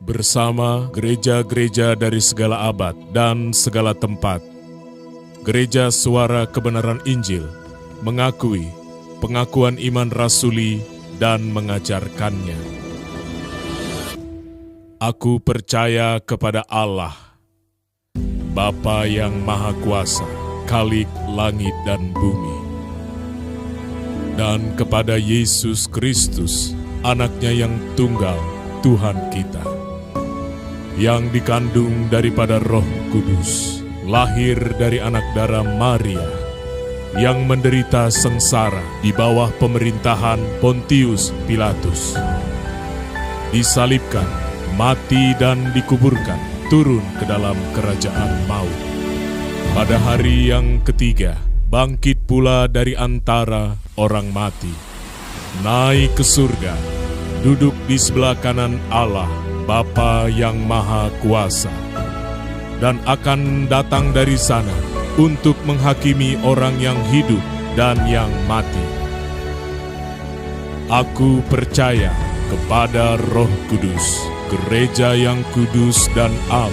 bersama gereja-gereja dari segala abad dan segala tempat. Gereja Suara Kebenaran Injil mengakui pengakuan iman rasuli dan mengajarkannya. Aku percaya kepada Allah, Bapa yang Maha Kuasa, Khalik langit dan bumi, dan kepada Yesus Kristus, Anaknya yang tunggal, Tuhan kita, yang dikandung daripada Roh Kudus, lahir dari anak darah Maria, yang menderita sengsara di bawah pemerintahan Pontius Pilatus, disalibkan, mati dan dikuburkan, turun ke dalam kerajaan maut. Pada hari yang ketiga, bangkit pula dari antara orang mati, naik ke surga, duduk di sebelah kanan Allah, Bapa yang Maha Kuasa, dan akan datang dari sana untuk menghakimi orang yang hidup dan yang mati. Aku percaya kepada Roh Kudus, gereja yang kudus dan am,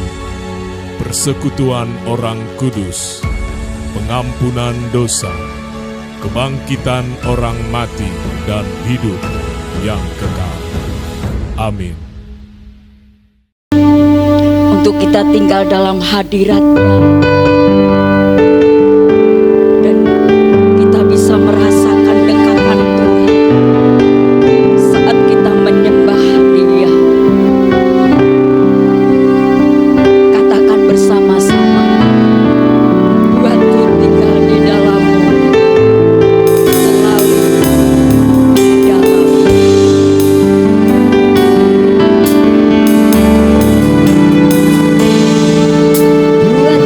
persekutuan orang kudus, pengampunan dosa, kebangkitan orang mati dan hidup yang kekal. Amin. Untuk kita tinggal dalam hadirat-Nya dan kita bisa merasakan dekapan Tuhan saat kita menyembah Dia. Katakan bersama-sama, Tuhanku tinggal di dalam-Mu, selalu di dalam. Buat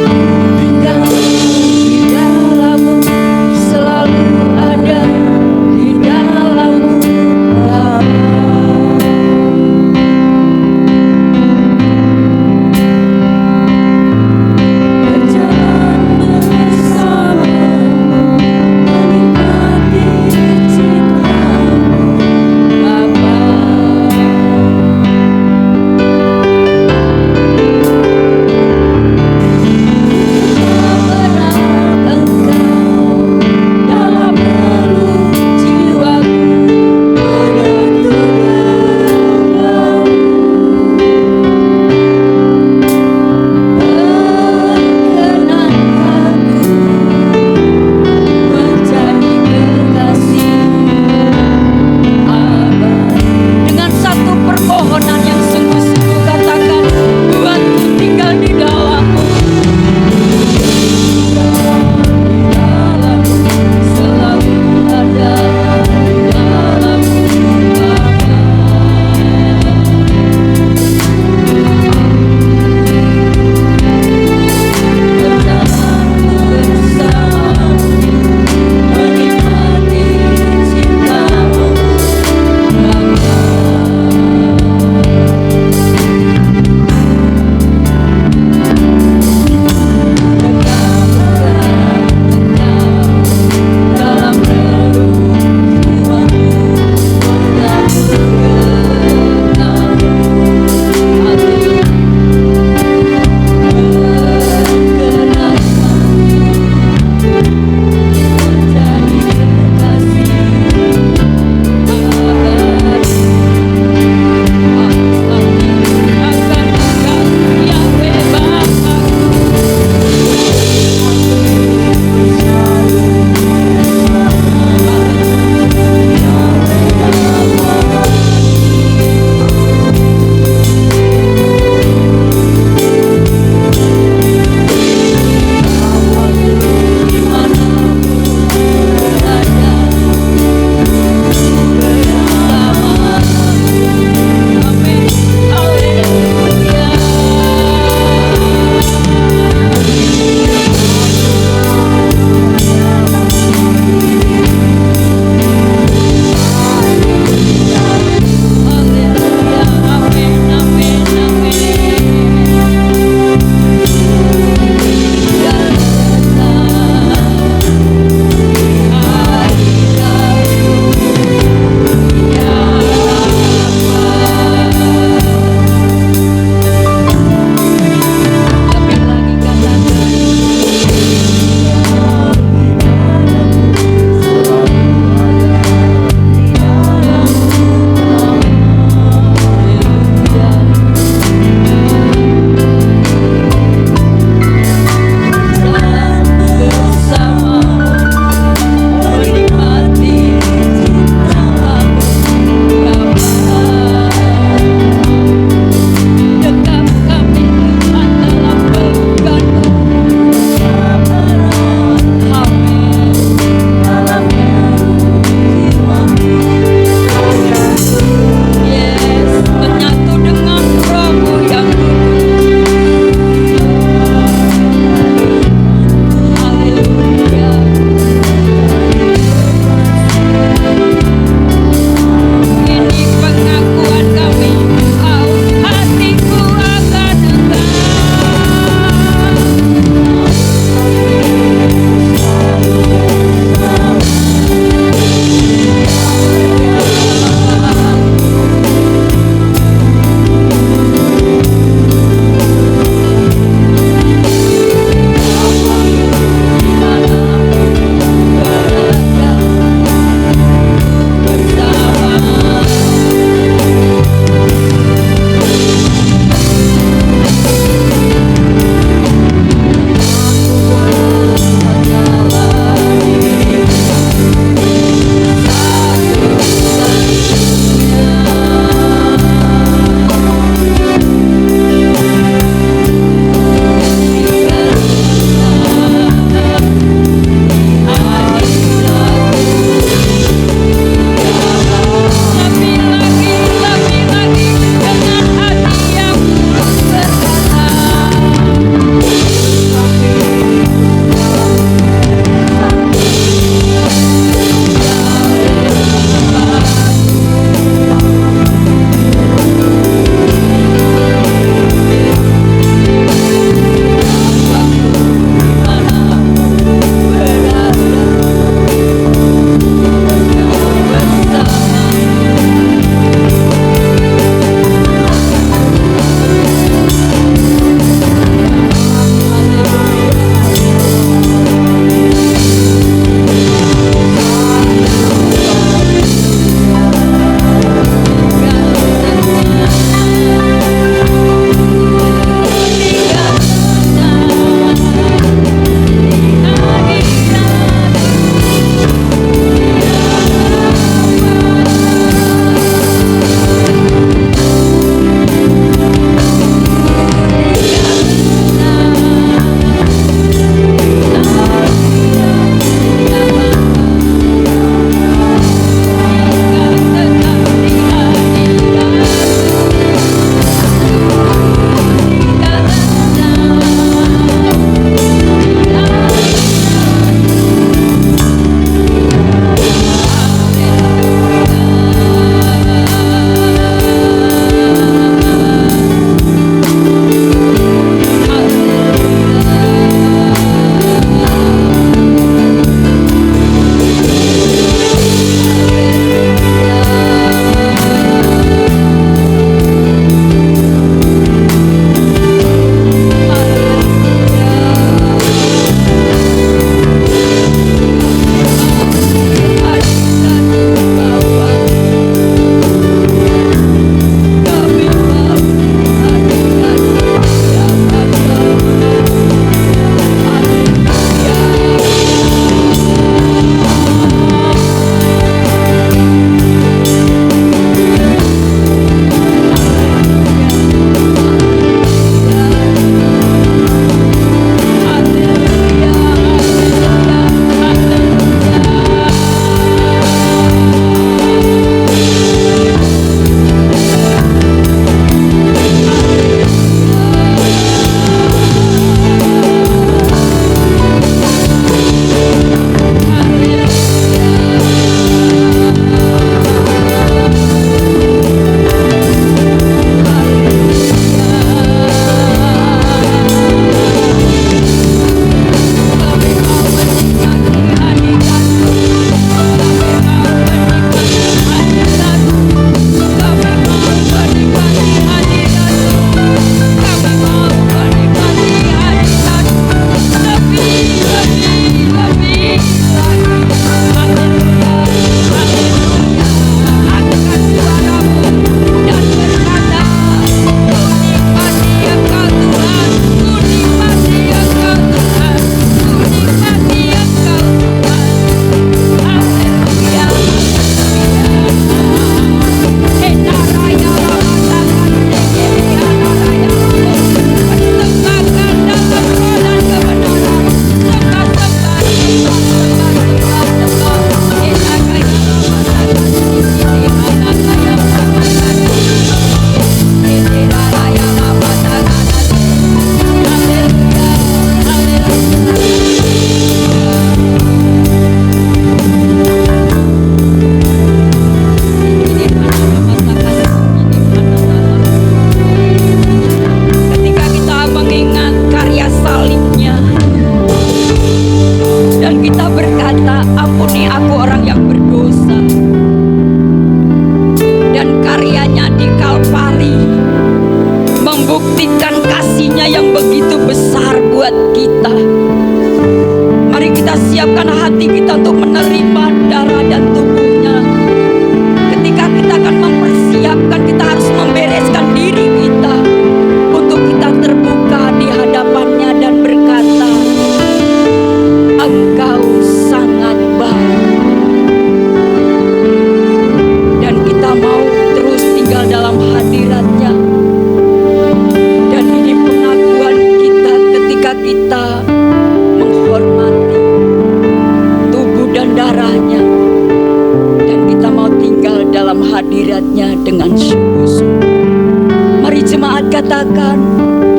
katakan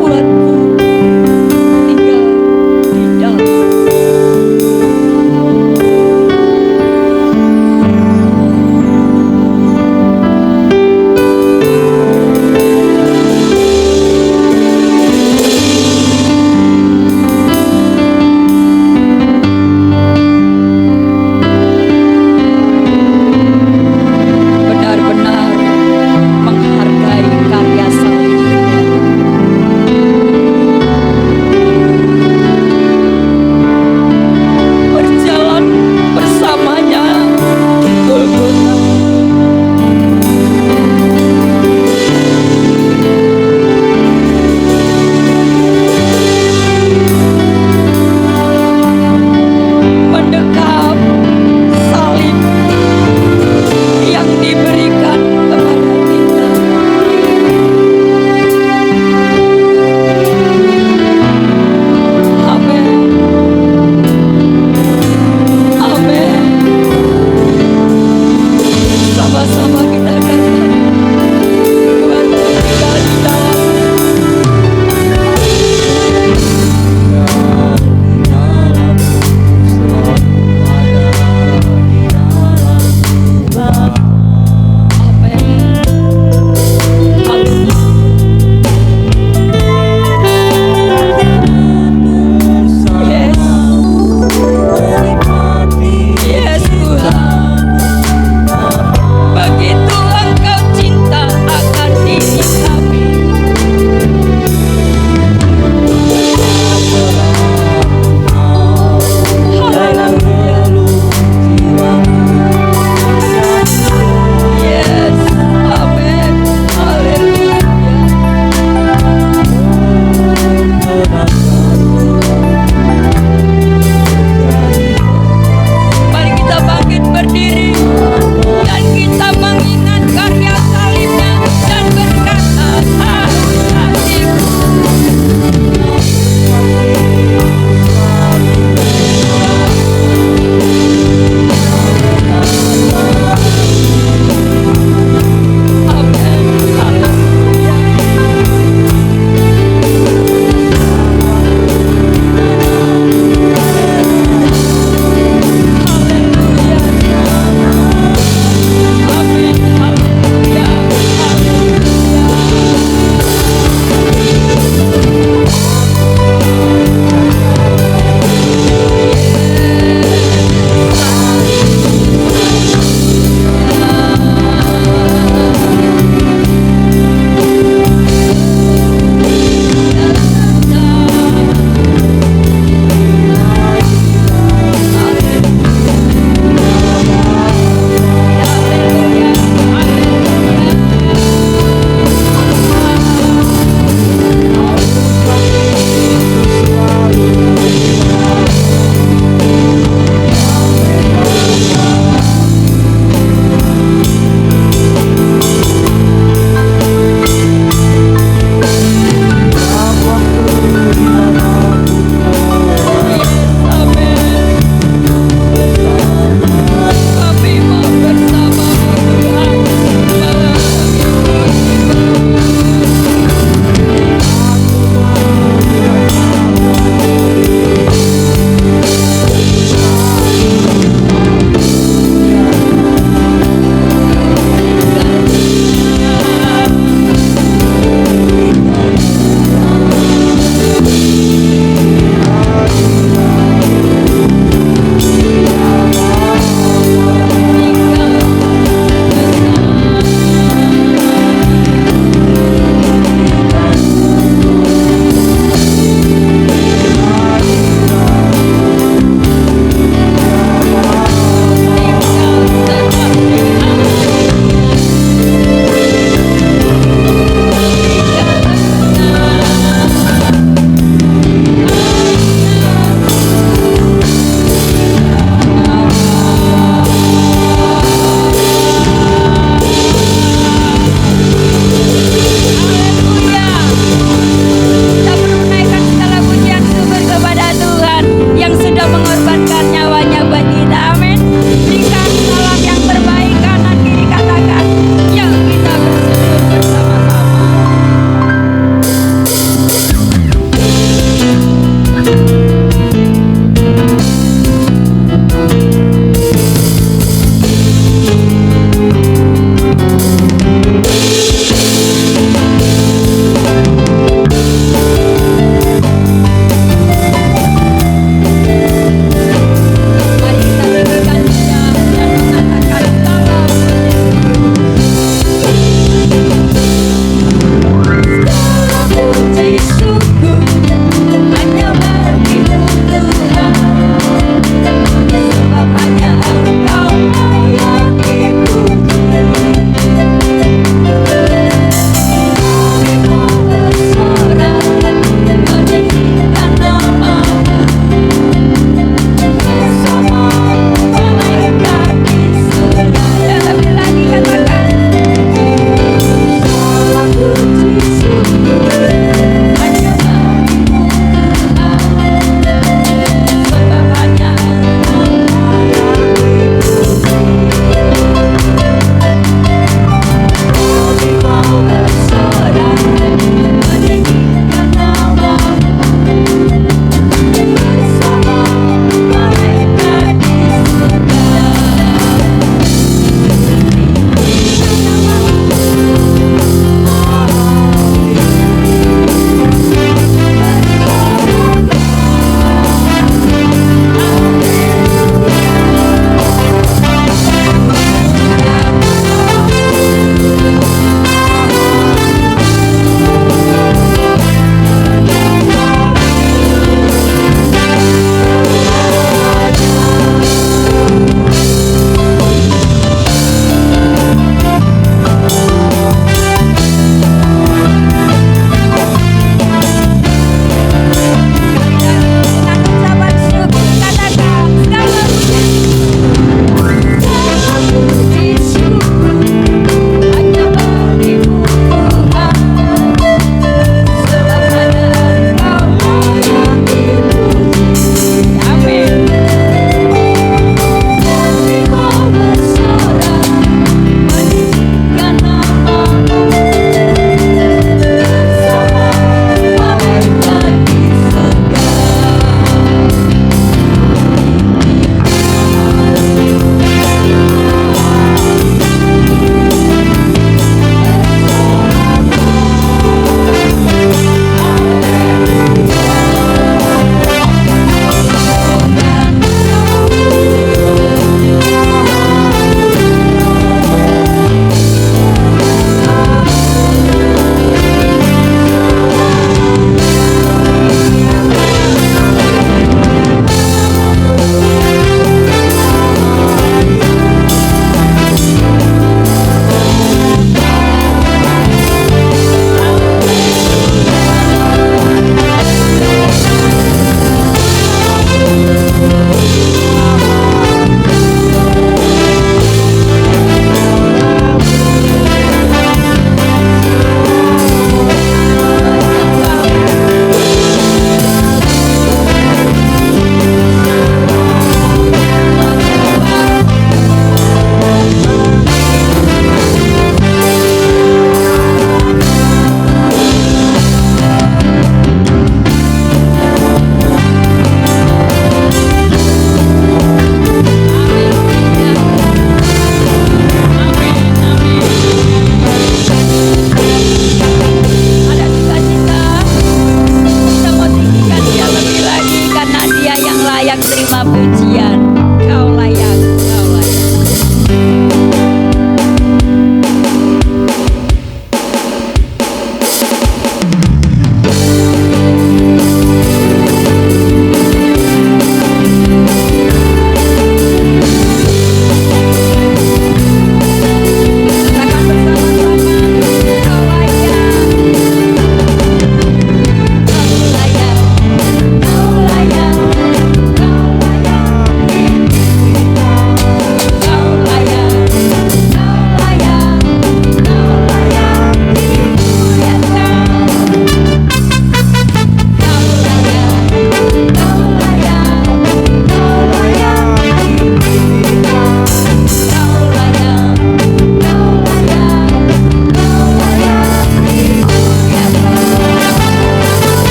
buatku tinggal di dalam. Benar-benar menghargai karya salibnya,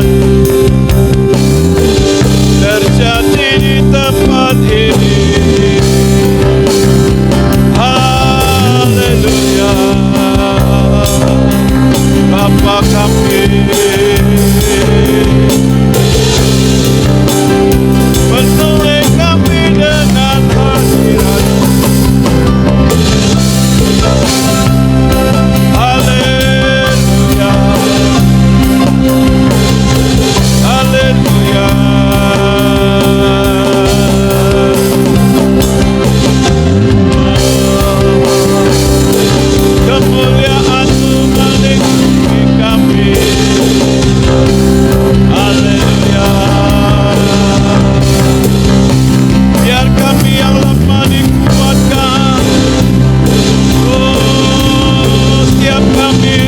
mujizat terjadi di tempat ini. Haleluya. Bapa kami penuhi kami dengan hadirat. Haleluya. Haleluya. Kemuliaan-Mu meliputi kami. Haleluya. Biar kami yang lemah dikuatkan. Oh, setiap kami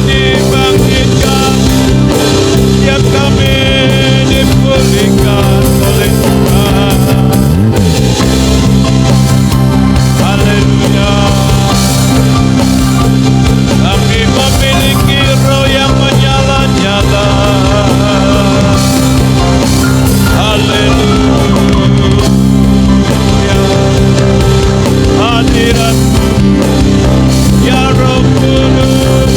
dibangkitkan, setiap kami dipulihkan oleh Tuhan. Haleluya. Kami memiliki roh yang menyala-nyala. Haleluya. Hadirat-Mu ya Roh Kudus.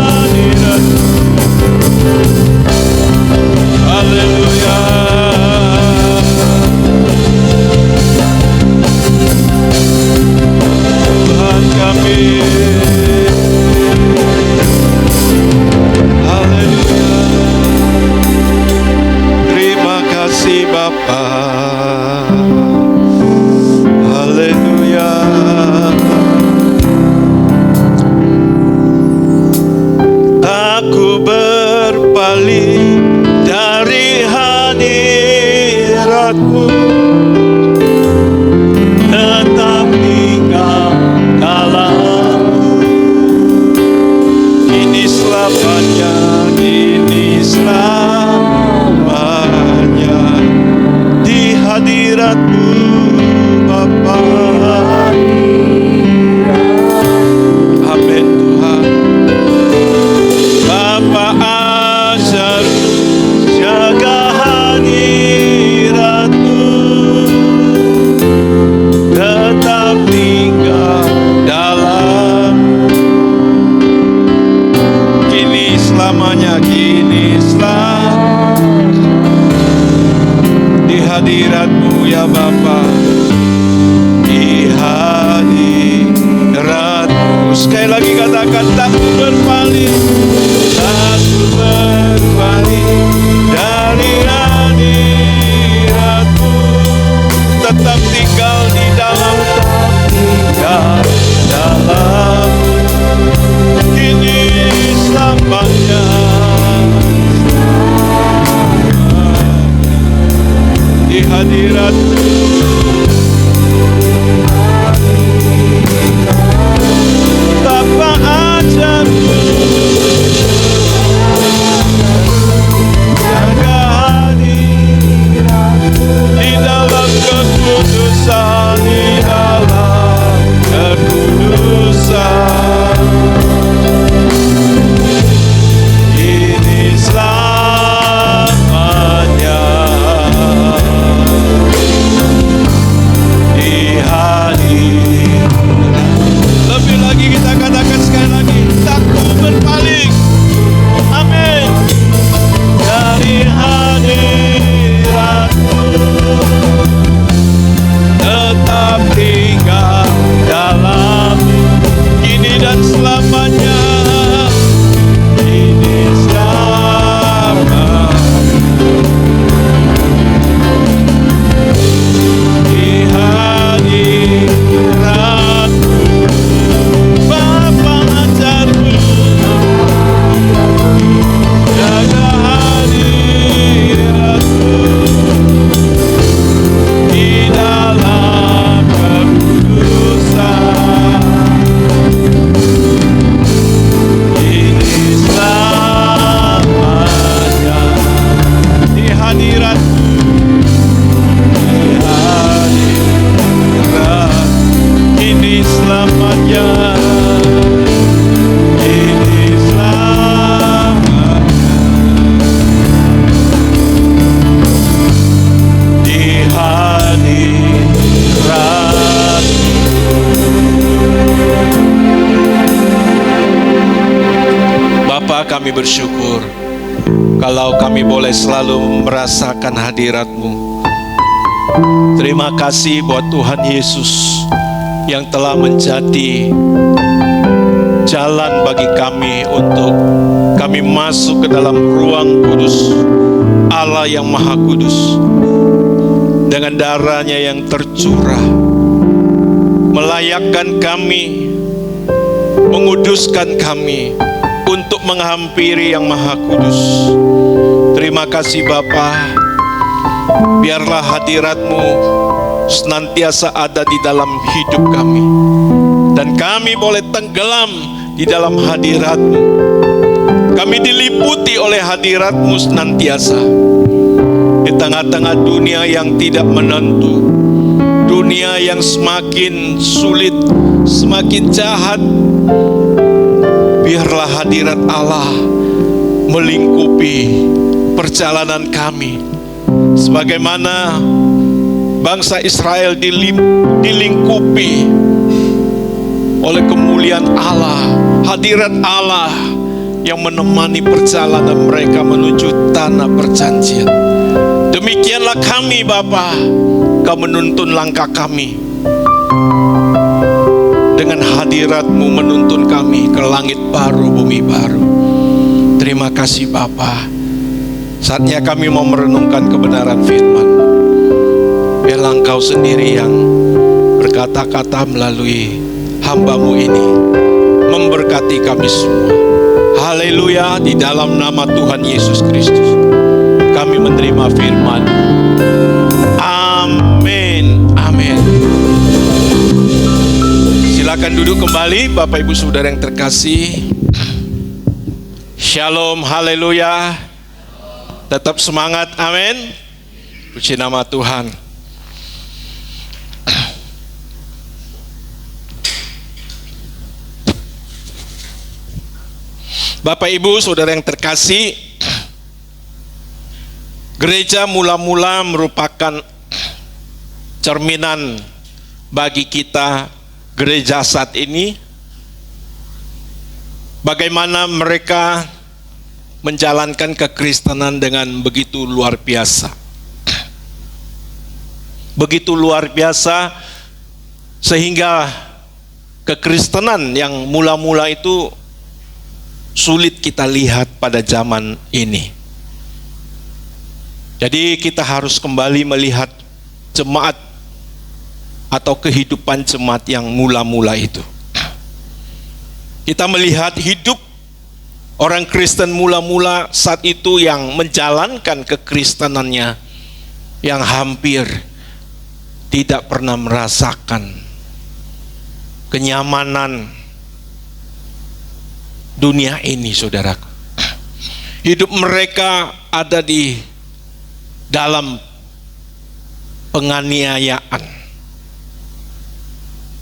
Hadirat-Mu. Haleluya. Tuhan kami. Haleluya. Terima kasih Bapa. Haleluya. Aku berpaling dari hadirat-Mu, tetap tinggal dalam-Mu. Ini selamanya, ini selamanya di hadirat-Mu Bapa. Amin Tuhan. Bapa ajar jaga hadirat-Mu, tetap tinggal dalam. Kini selamanya, kini selamanya di hadirat-Mu ya Bapa. Di hadirat-Mu. Sekali lagi katakan, tak ku berpaling, tak ku berpaling dari hadirat-Mu, tetap tinggal di dalam, tinggal dalam. Kini selamanya di hadirat-Mu. Bapa ajar-Mu jaga hadirat-Mu di dalam kekudusan, di dalam kekudusan. Ini selamanya. Bapa, kami bersyukur kalau kami boleh selalu merasakan hadirat-Mu. Terima kasih buat Tuhan Yesus yang telah menjadi jalan bagi kami untuk kami masuk ke dalam ruang kudus Allah yang Maha Kudus. Dengan darahnya yang tercurah melayakkan kami, menguduskan kami untuk menghampiri yang Maha Kudus. Terima kasih Bapa, biarlah hadirat-Mu senantiasa ada di dalam hidup kami, dan kami boleh tenggelam di dalam hadirat-Mu. Kami diliputi oleh hadirat-Mu senantiasa di tengah-tengah dunia yang tidak menentu, dunia yang semakin sulit, semakin jahat. Biarlah hadirat Allah melingkupi perjalanan kami, sebagaimana bangsa Israel dilingkupi oleh kemuliaan Allah, hadirat Allah yang menemani perjalanan mereka menuju tanah perjanjian. Demikianlah kami Bapa, Kau menuntun langkah kami. Dengan hadirat-Mu menuntun kami ke langit baru, bumi baru. Terima kasih Bapa. Saatnya kami mau merenungkan kebenaran firman-Mu. Biarlah Engkau sendiri yang berkata-kata melalui hamba-Mu ini, memberkati kami semua. Haleluya, di dalam nama Tuhan Yesus Kristus kami menerima firman. Amin, amin. Silakan duduk kembali Bapak Ibu Saudara yang terkasih. Shalom, haleluya. Tetap semangat, amin. Puji nama Tuhan. Bapak Ibu Saudara yang terkasih, gereja mula-mula merupakan cerminan bagi kita gereja saat ini. Bagaimana mereka menjalankan kekristenan dengan begitu luar biasa. Begitu luar biasa sehingga kekristenan yang mula-mula itu sulit kita lihat pada zaman ini. Jadi kita harus kembali melihat jemaat atau kehidupan jemaat yang mula-mula itu. Kita melihat hidup orang Kristen mula-mula saat itu yang menjalankan kekristenannya, yang hampir tidak pernah merasakan kenyamanan dunia ini, saudaraku. Hidup mereka ada di dalam penganiayaan,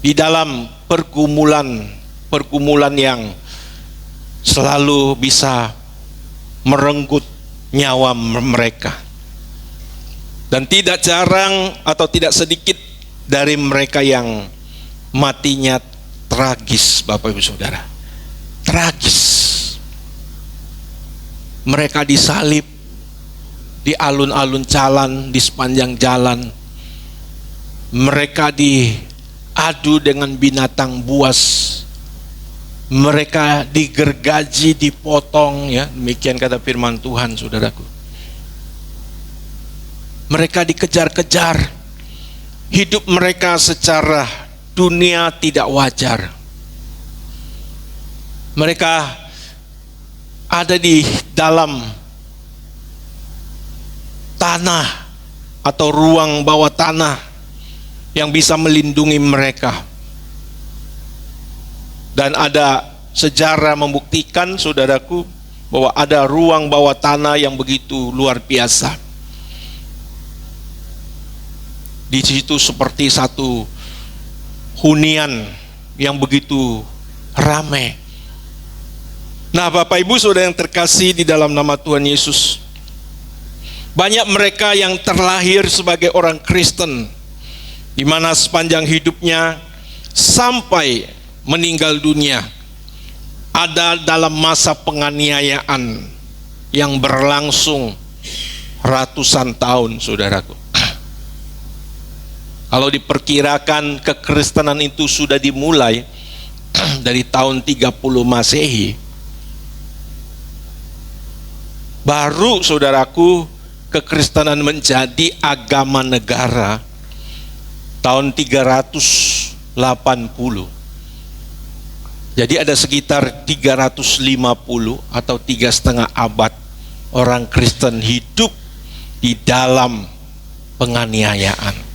di dalam pergumulan yang selalu bisa merenggut nyawa mereka. Dan tidak jarang atau tidak sedikit dari mereka yang matinya tragis, Bapak Ibu Saudara. Tragis. Mereka disalib di alun-alun jalan, di sepanjang jalan. Mereka diadu dengan binatang buas. Mereka digergaji, dipotong, ya, demikian kata firman Tuhan, saudaraku. Mereka dikejar-kejar. Hidup mereka secara dunia tidak wajar. Mereka ada di dalam tanah atau ruang bawah tanah yang bisa melindungi mereka. Dan ada sejarah membuktikan, saudaraku, bahwa ada ruang bawah tanah yang begitu luar biasa. Di situ seperti satu hunian yang begitu ramai. Nah, Bapak Ibu Saudara yang terkasih di dalam nama Tuhan Yesus, banyak mereka yang terlahir sebagai orang Kristen, di mana sepanjang hidupnya sampai meninggal dunia, ada dalam masa penganiayaan yang berlangsung ratusan tahun, saudaraku. Kalau diperkirakan kekristenan itu sudah dimulai dari tahun 30 Masehi, baru, saudaraku, kekristenan menjadi agama negara tahun 380. Jadi ada sekitar 350 atau 3,5 abad orang Kristen hidup di dalam penganiayaan.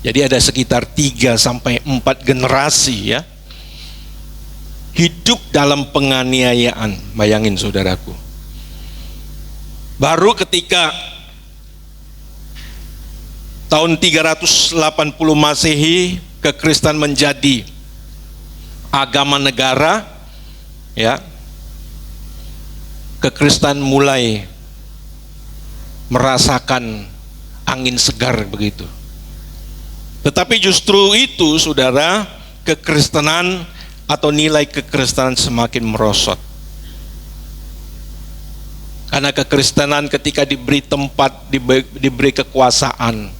Jadi ada sekitar 3 sampai 4 generasi ya, hidup dalam penganiayaan. Bayangin, saudaraku. Baru ketika tahun 380 Masehi kekristenan menjadi agama negara ya, kekristenan mulai merasakan angin segar begitu. Tetapi justru itu, saudara, kekristenan atau nilai kekristenan semakin merosot. Karena kekristenan ketika diberi tempat, diberi kekuasaan,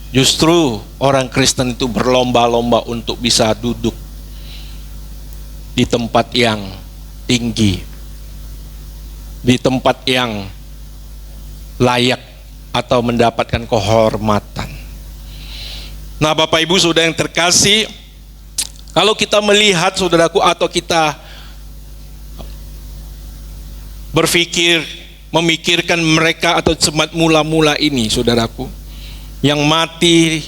justru orang Kristen itu berlomba-lomba untuk bisa duduk di tempat yang tinggi, di tempat yang layak atau mendapatkan kehormatan. Nah, Bapak Ibu Saudara yang terkasih, kalau kita melihat, saudaraku, atau kita berpikir, memikirkan mereka atau jemaat mula-mula ini, saudaraku, yang mati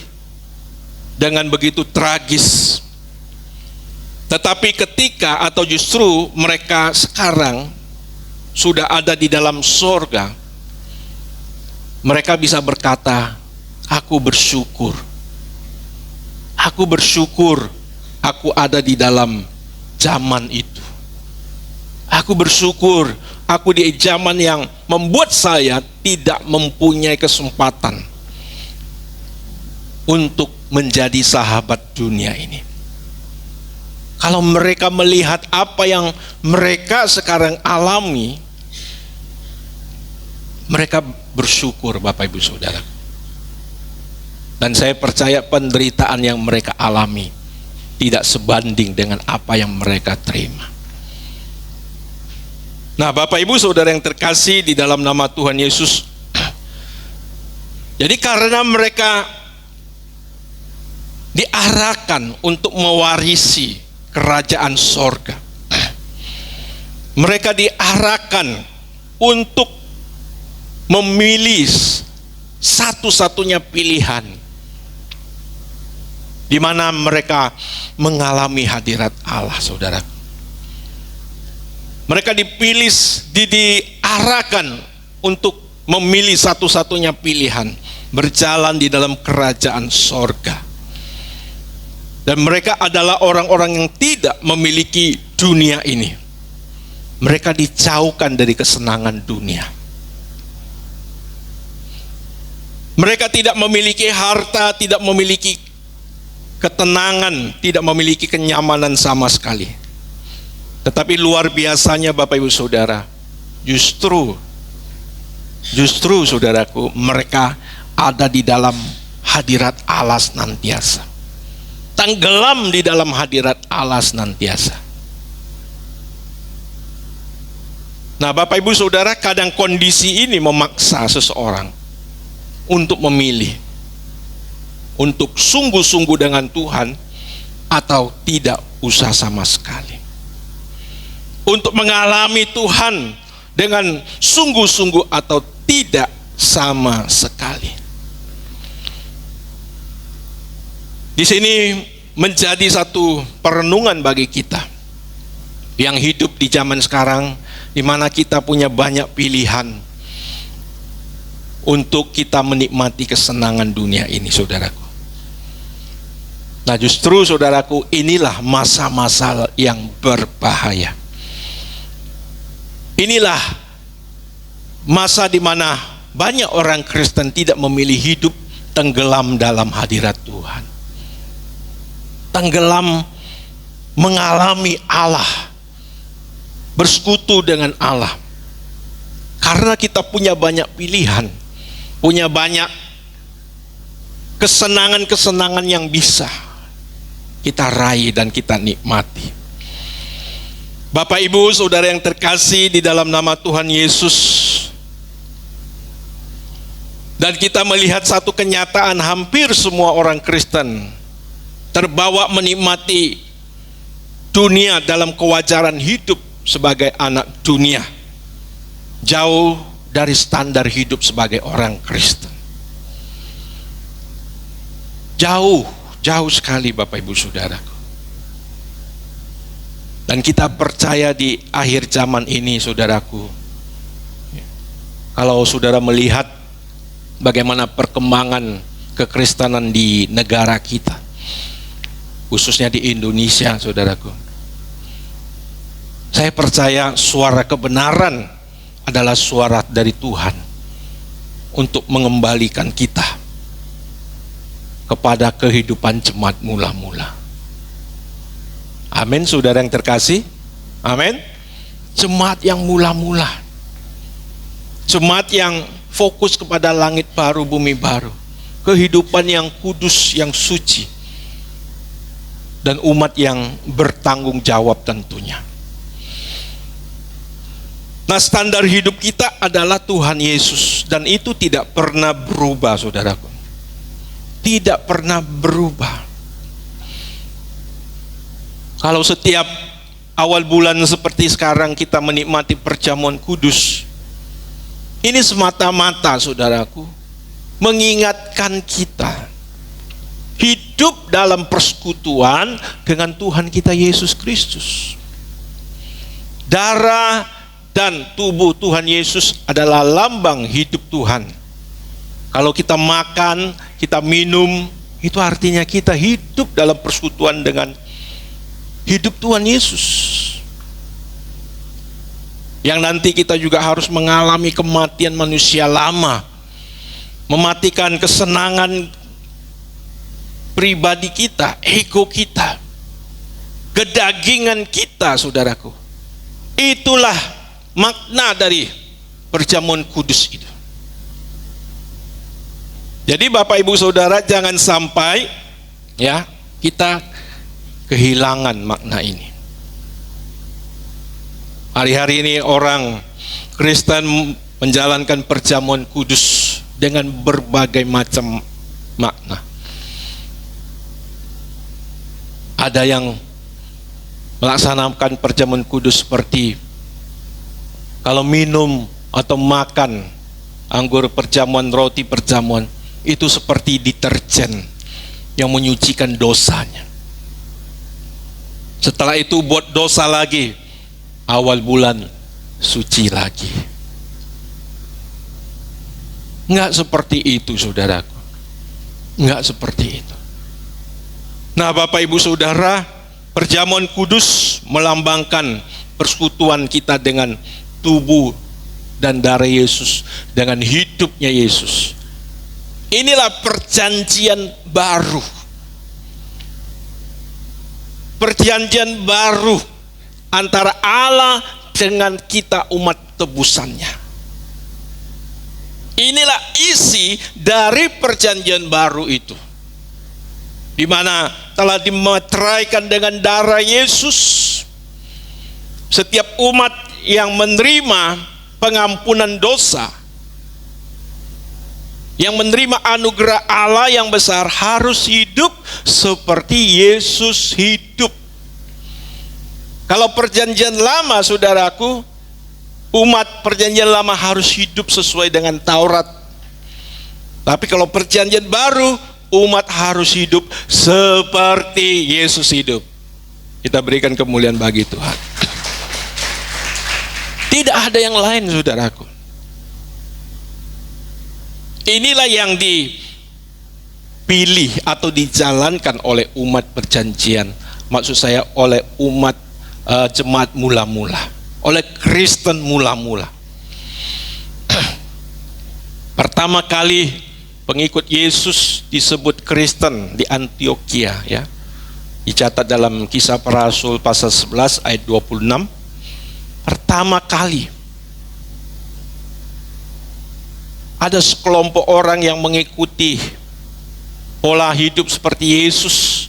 dengan begitu tragis. Tetapi ketika atau justru mereka sekarang sudah ada di dalam sorga, mereka bisa berkata, aku bersyukur. Aku bersyukur aku ada di dalam zaman itu. Aku bersyukur aku di zaman yang membuat saya tidak mempunyai kesempatan untuk menjadi sahabat dunia ini. Kalau mereka melihat apa yang mereka sekarang alami, mereka bersyukur, Bapak Ibu Saudara. Dan saya percaya penderitaan yang mereka alami tidak sebanding dengan apa yang mereka terima. Nah, Bapak Ibu Saudara yang terkasih di dalam nama Tuhan Yesus, jadi karena mereka diarahkan untuk mewarisi kerajaan sorga, mereka diarahkan untuk memilih satu-satunya pilihan di mana mereka mengalami hadirat Allah, saudara. Mereka dipilih, diarahkan untuk memilih satu-satunya pilihan, berjalan di dalam kerajaan sorga. Dan mereka adalah orang-orang yang tidak memiliki dunia ini. Mereka dijauhkan dari kesenangan dunia. Mereka tidak memiliki harta, tidak memiliki ketenangan, tidak memiliki kenyamanan sama sekali. Tetapi luar biasanya Bapak Ibu Saudara, justru saudaraku, mereka ada di dalam hadirat Allah senantiasa. Tenggelam di dalam hadirat Allah senantiasa. Nah, Bapak Ibu Saudara, kadang kondisi ini memaksa seseorang untuk memilih, untuk sungguh-sungguh dengan Tuhan atau tidak usah sama sekali. Untuk mengalami Tuhan dengan sungguh-sungguh atau tidak sama sekali. Di sini menjadi satu perenungan bagi kita yang hidup di zaman sekarang, di mana kita punya banyak pilihan untuk kita menikmati kesenangan dunia ini, saudaraku. Nah, justru saudaraku, inilah masa-masa yang berbahaya. Inilah masa di mana banyak orang Kristen tidak memilih hidup tenggelam dalam hadirat Tuhan. Tenggelam mengalami Allah, bersekutu dengan Allah. Karena kita punya banyak pilihan, punya banyak kesenangan-kesenangan yang bisa kita raih dan kita nikmati. Bapak, Ibu, Saudara yang terkasih di dalam nama Tuhan Yesus, dan kita melihat satu kenyataan, hampir semua orang Kristen terbawa menikmati dunia dalam kewajaran hidup sebagai anak dunia, jauh dari standar hidup sebagai orang Kristen. Jauh sekali, Bapak Ibu Saudaraku. Dan kita percaya di akhir zaman ini, saudaraku, kalau saudara melihat bagaimana perkembangan kekristenan di negara kita, khususnya di Indonesia, saudaraku, saya percaya suara kebenaran adalah suara dari Tuhan untuk mengembalikan kita kepada kehidupan jemaat mula-mula. Amin, saudara yang terkasih. Amin. Jemaat yang mula-mula, jemaat yang fokus kepada langit baru, bumi baru, kehidupan yang kudus, yang suci, dan umat yang bertanggung jawab tentunya. Nah, standar hidup kita adalah Tuhan Yesus, dan itu tidak pernah berubah, saudaraku. Tidak pernah berubah. Kalau setiap awal bulan seperti sekarang kita menikmati perjamuan kudus, ini semata-mata, saudaraku, mengingatkan kita hidup dalam persekutuan dengan Tuhan kita Yesus Kristus. Darah dan tubuh Tuhan Yesus adalah lambang hidup Tuhan. Kalau kita makan, kita minum, itu artinya kita hidup dalam persekutuan dengan hidup Tuhan Yesus. Yang nanti kita juga harus mengalami kematian manusia lama, mematikan kesenangan pribadi kita, ego kita, kedagingan kita, saudaraku. Itulah makna dari perjamuan kudus itu. Jadi Bapak Ibu Saudara, jangan sampai ya kita kehilangan makna ini. Hari-hari ini orang Kristen menjalankan perjamuan kudus dengan berbagai macam makna. Ada yang melaksanakan perjamuan kudus seperti kalau minum atau makan anggur perjamuan, roti perjamuan, itu seperti deterjen yang menyucikan dosanya. Setelah itu buat dosa lagi, awal bulan suci lagi. Enggak seperti itu, saudaraku. Enggak seperti itu. Nah, Bapak Ibu Saudara, perjamuan kudus melambangkan persekutuan kita dengan tubuh dan darah Yesus, dengan hidupnya Yesus. Inilah perjanjian baru. Perjanjian baru antara Allah dengan kita, umat tebusannya. Inilah isi dari perjanjian baru itu, di mana telah dimeteraikan dengan darah Yesus. Setiap umat yang menerima pengampunan dosa, yang menerima anugerah Allah yang besar, harus hidup seperti Yesus hidup. Kalau perjanjian lama, saudaraku, umat perjanjian lama harus hidup sesuai dengan Taurat. Tapi kalau perjanjian baru, umat harus hidup seperti Yesus hidup. Kita berikan kemuliaan bagi Tuhan. Tidak ada yang lain, saudaraku. Inilah yang dipilih atau dijalankan oleh umat perjanjian. Maksud saya oleh umat jemaat mula-mula, oleh Kristen mula-mula. Pertama kali pengikut Yesus disebut Kristen di Antioquia, ya. Dicatat dalam Kisah Para Rasul pasal 11 ayat 26. Pertama kali ada sekelompok orang yang mengikuti pola hidup seperti Yesus,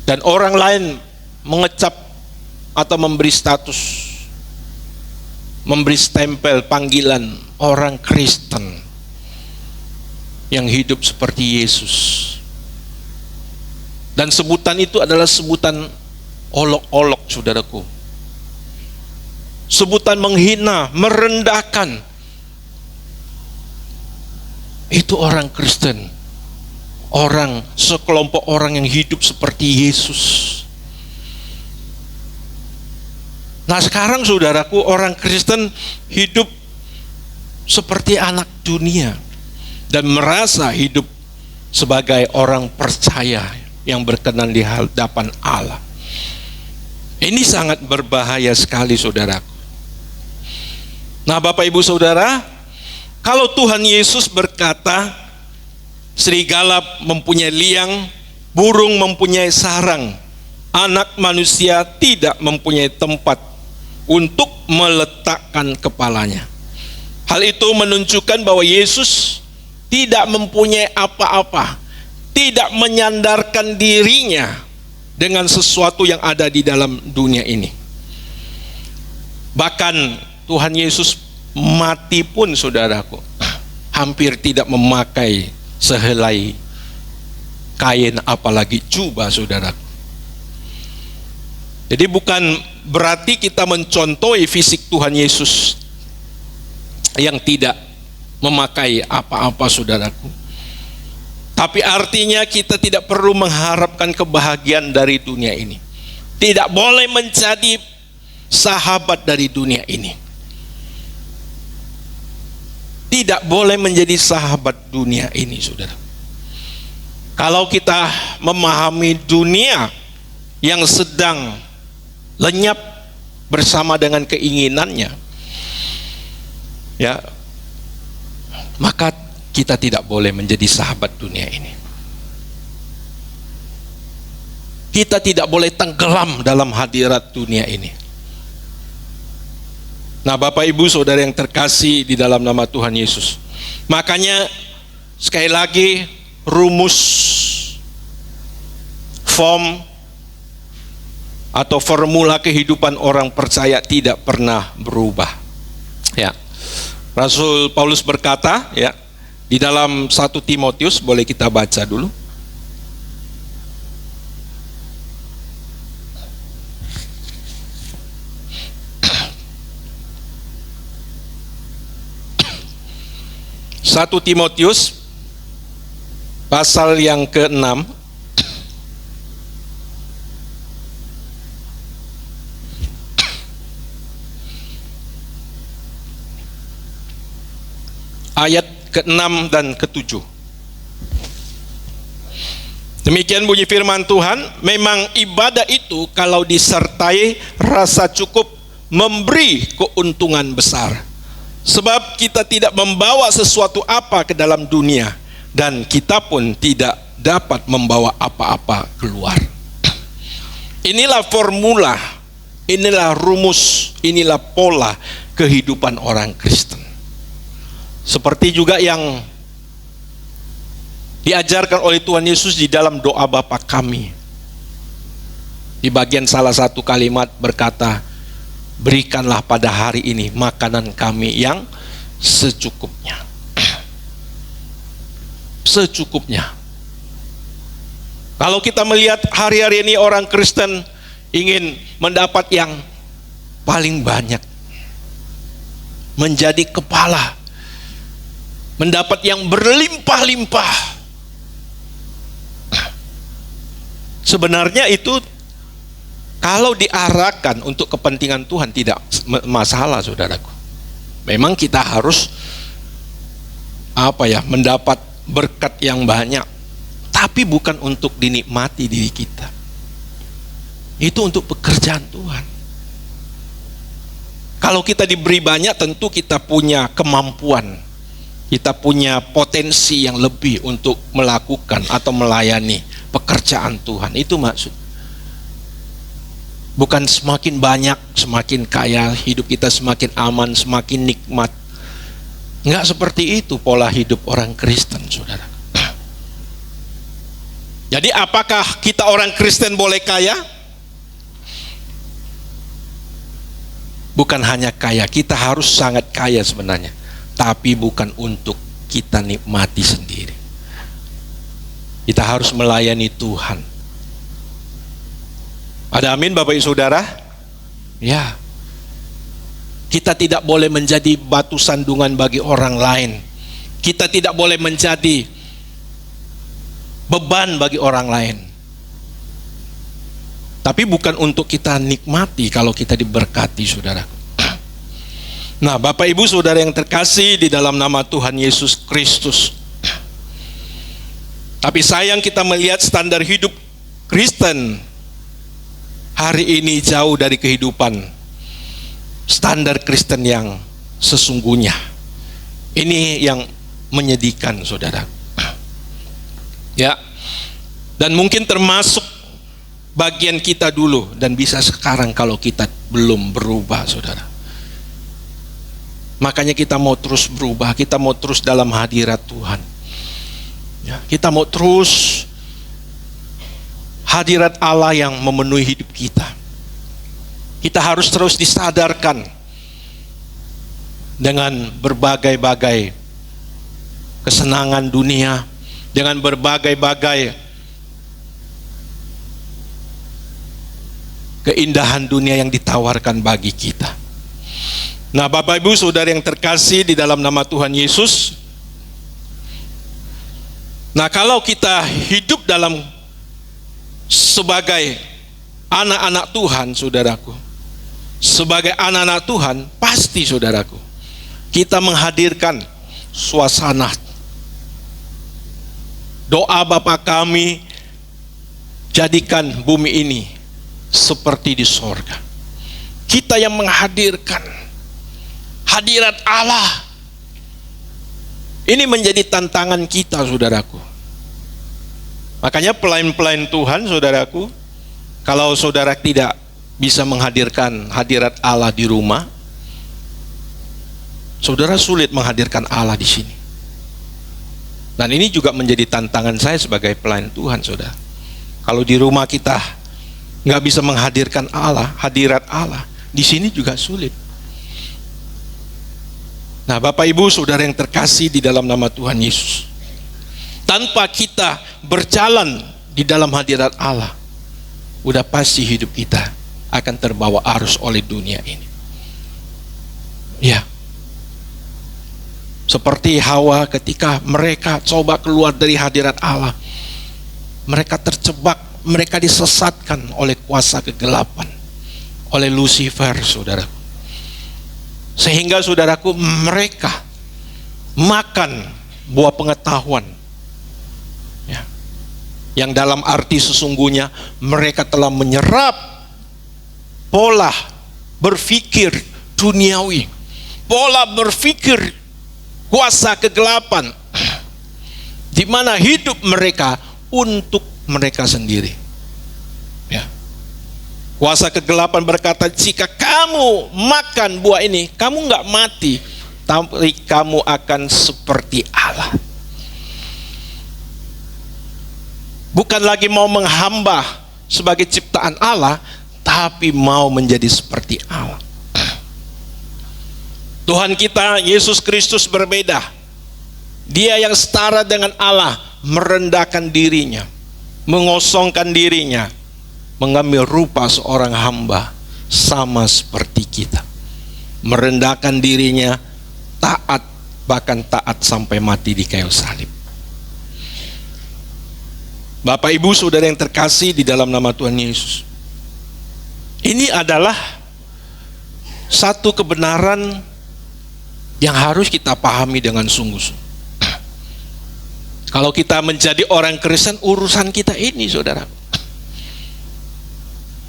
dan orang lain mengecap atau memberi status, memberi stempel panggilan orang Kristen yang hidup seperti Yesus. Dan sebutan itu adalah sebutan olok-olok, saudaraku. Sebutan menghina, merendahkan. Itu orang Kristen, orang, sekelompok orang yang hidup seperti Yesus. Nah sekarang saudaraku, orang Kristen hidup seperti anak dunia dan merasa hidup sebagai orang percaya yang berkenan di hadapan Allah. Ini sangat berbahaya sekali, saudaraku. Nah Bapak Ibu Saudara, kalau Tuhan Yesus berkata serigala mempunyai liang, burung mempunyai sarang, anak manusia tidak mempunyai tempat untuk meletakkan kepalanya. Hal itu menunjukkan bahwa Yesus tidak mempunyai apa-apa, tidak menyandarkan dirinya dengan sesuatu yang ada di dalam dunia ini. Bahkan Tuhan Yesus mati pun, saudaraku, hampir tidak memakai sehelai kain, apalagi jubah, saudaraku. Jadi bukan berarti kita mencontohi fisik Tuhan Yesus yang tidak memakai apa-apa, saudaraku. Tapi artinya kita tidak perlu mengharapkan kebahagiaan dari dunia ini. Tidak boleh menjadi sahabat dari dunia ini. Tidak boleh menjadi sahabat dunia ini, saudara. Kalau kita memahami dunia yang sedang lenyap bersama dengan keinginannya, ya, maka kita tidak boleh menjadi sahabat dunia ini. Kita tidak boleh tenggelam dalam hadirat dunia ini. Nah Bapak Ibu Saudara yang terkasih di dalam nama Tuhan Yesus, makanya sekali lagi rumus atau formula kehidupan orang percaya tidak pernah berubah. Ya, Rasul Paulus berkata, ya, di dalam 1 Timotius, boleh kita baca dulu. Satu Timotius pasal yang ke-6 ayat ke-6 dan ke-7. Demikian bunyi firman Tuhan, memang ibadah itu kalau disertai rasa cukup memberi keuntungan besar. Sebab kita tidak membawa sesuatu apa ke dalam dunia, dan kita pun tidak dapat membawa apa-apa keluar. Inilah formula, inilah rumus, inilah pola kehidupan orang Kristen. Seperti juga yang diajarkan oleh Tuhan Yesus di dalam doa Bapa kami. Di bagian salah satu kalimat berkata, berikanlah pada hari ini makanan kami yang secukupnya. Secukupnya. Kalau kita melihat hari-hari ini orang Kristen ingin mendapat yang paling banyak, menjadi kepala, mendapat yang berlimpah-limpah. Sebenarnya itu kalau diarahkan untuk kepentingan Tuhan tidak masalah, saudaraku. Memang kita harus mendapat berkat yang banyak, tapi bukan untuk dinikmati diri kita. Itu untuk pekerjaan Tuhan. Kalau kita diberi banyak, tentu kita punya kemampuan, kita punya potensi yang lebih untuk melakukan atau melayani pekerjaan Tuhan. Itu maksud. Bukan semakin banyak, semakin kaya, hidup kita semakin aman, semakin nikmat. Enggak seperti itu pola hidup orang Kristen, saudara. Jadi apakah kita orang Kristen boleh kaya? Bukan hanya kaya, kita harus sangat kaya sebenarnya. Tapi bukan untuk kita nikmati sendiri. Kita harus melayani Tuhan. Ada amin Bapak Ibu Saudara? Ya. Kita tidak boleh menjadi batu sandungan bagi orang lain. Kita tidak boleh menjadi beban bagi orang lain. Tapi bukan untuk kita nikmati kalau kita diberkati, saudara. Nah, Bapak Ibu Saudara yang terkasih di dalam nama Tuhan Yesus Kristus. Tapi sayang kita melihat standar hidup Kristen hari ini jauh dari kehidupan standar Kristen yang sesungguhnya. Ini yang menyedihkan, saudara. Ya, dan mungkin termasuk bagian kita dulu dan bisa sekarang kalau kita belum berubah, saudara. Makanya kita mau terus berubah, kita mau terus dalam hadirat Tuhan. Ya, kita mau terus hadirat Allah yang memenuhi hidup kita. Kita harus terus disadarkan dengan berbagai-bagai kesenangan dunia, dengan berbagai-bagai keindahan dunia yang ditawarkan bagi kita. Nah, Bapak Ibu Saudara yang terkasih di dalam nama Tuhan Yesus. Nah, kalau kita hidup dalam sebagai anak-anak Tuhan, saudaraku, sebagai anak-anak Tuhan, pasti saudaraku, kita menghadirkan suasana doa Bapa kami, jadikan bumi ini seperti di sorga. Kita yang menghadirkan hadirat Allah. Ini menjadi tantangan kita, saudaraku. Makanya pelayan-pelayan Tuhan, saudaraku, kalau saudara tidak bisa menghadirkan hadirat Allah di rumah, saudara sulit menghadirkan Allah di sini. Dan ini juga menjadi tantangan saya sebagai pelayan Tuhan, saudara. Kalau di rumah kita nggak bisa menghadirkan Allah, hadirat Allah, di sini juga sulit. Nah, Bapak Ibu Saudara yang terkasih di dalam nama Tuhan Yesus, tanpa kita berjalan di dalam hadirat Allah, udah pasti hidup kita akan terbawa arus oleh dunia ini. Ya, seperti Hawa ketika mereka coba keluar dari hadirat Allah, mereka terjebak, mereka disesatkan oleh kuasa kegelapan, oleh Lucifer, saudara. Sehingga saudaraku, mereka makan buah pengetahuan, ya, yang dalam arti sesungguhnya mereka telah menyerap pola berpikir duniawi, pola berpikir kuasa kegelapan, di mana hidup mereka untuk mereka sendiri. Ya. Kuasa kegelapan berkata, jika kamu makan buah ini, kamu nggak mati, tapi kamu akan seperti Allah. Bukan lagi mau menghamba sebagai ciptaan Allah, tapi mau menjadi seperti Allah. Tuhan kita Yesus Kristus berbeda. Dia yang setara dengan Allah, merendahkan dirinya, mengosongkan dirinya, mengambil rupa seorang hamba, sama seperti kita, merendahkan dirinya, taat, bahkan taat sampai mati di kayu salib. Bapak Ibu Saudara yang terkasih di dalam nama Tuhan Yesus, ini adalah satu kebenaran yang harus kita pahami dengan sungguh-sungguh. Kalau kita menjadi orang Kristen, urusan kita ini, saudara.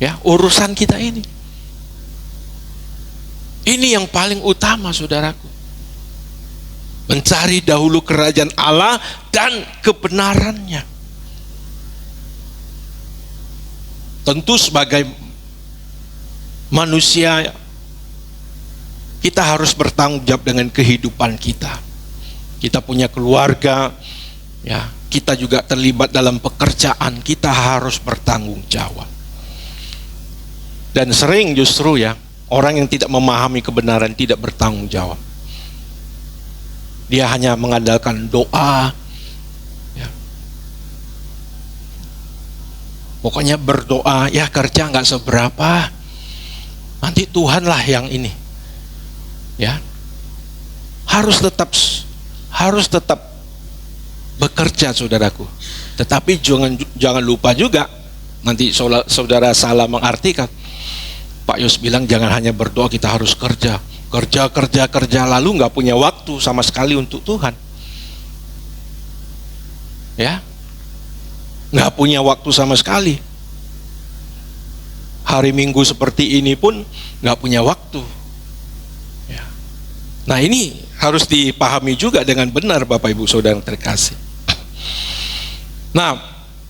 Ya, urusan kita ini. Ini yang paling utama, saudaraku. Mencari dahulu kerajaan Allah dan kebenarannya. Tentu sebagai manusia kita harus bertanggung jawab dengan kehidupan kita. Kita punya keluarga, ya, kita juga terlibat dalam pekerjaan, kita harus bertanggung jawab. Dan sering justru ya, orang yang tidak memahami kebenaran tidak bertanggung jawab. Dia hanya mengandalkan doa, ya. Pokoknya berdoa, ya kerja nggak seberapa, nanti Tuhanlah yang ini, ya. Harus tetap bekerja, saudaraku. Tetapi jangan lupa juga, nanti saudara salah mengartikan. Pak Yos bilang jangan hanya berdoa, kita harus kerja, lalu nggak punya waktu sama sekali untuk Tuhan. Ya, nggak punya waktu sama sekali. Hari Minggu seperti ini pun nggak punya waktu. Ya. Nah, ini harus dipahami juga dengan benar, Bapak Ibu Saudara yang terkasih. Nah,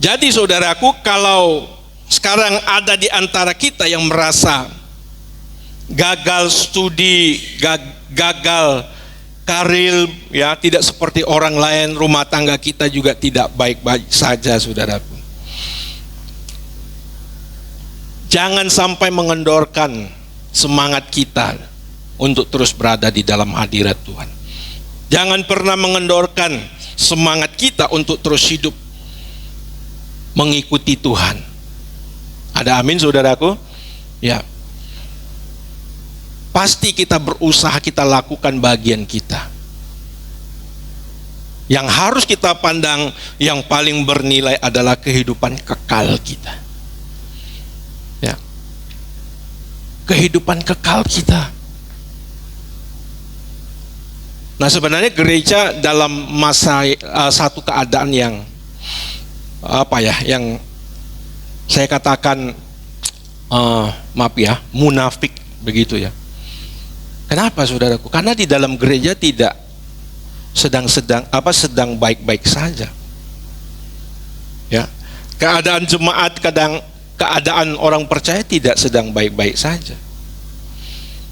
jadi saudaraku, kalau sekarang ada di antara kita yang merasa gagal studi, gagal karir, ya, tidak seperti orang lain, rumah tangga kita juga tidak baik-baik saja, saudaraku. Jangan sampai mengendorkan semangat kita untuk terus berada di dalam hadirat Tuhan. Jangan pernah mengendorkan semangat kita untuk terus hidup mengikuti Tuhan. Ada amin, saudaraku? Ya. Pasti kita berusaha, kita lakukan bagian kita. Yang harus kita pandang yang paling bernilai adalah kehidupan kekal kita. Ya. Kehidupan kekal kita. Nah, sebenarnya gereja dalam masa satu keadaan yang yang saya katakan munafik begitu ya. Kenapa, saudaraku? Karena di dalam gereja tidak sedang baik-baik saja. Ya. Keadaan jemaat, keadaan orang percaya tidak sedang baik-baik saja.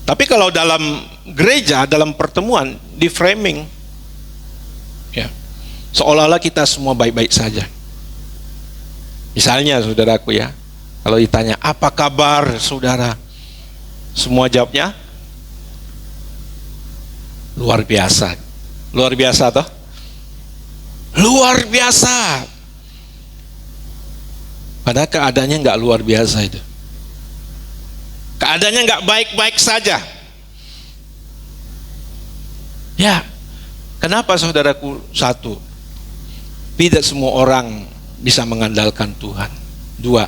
Tapi kalau dalam gereja, dalam pertemuan, di framing, ya, seolah-olah kita semua baik-baik saja. Misalnya, saudaraku ya, kalau ditanya apa kabar saudara, semua jawabnya luar biasa. Luar biasa toh? Luar biasa. Padahal keadaannya nggak luar biasa itu. Keadaannya nggak baik-baik saja. Ya, kenapa, saudaraku? Satu, tidak semua orang bisa mengandalkan Tuhan. Dua,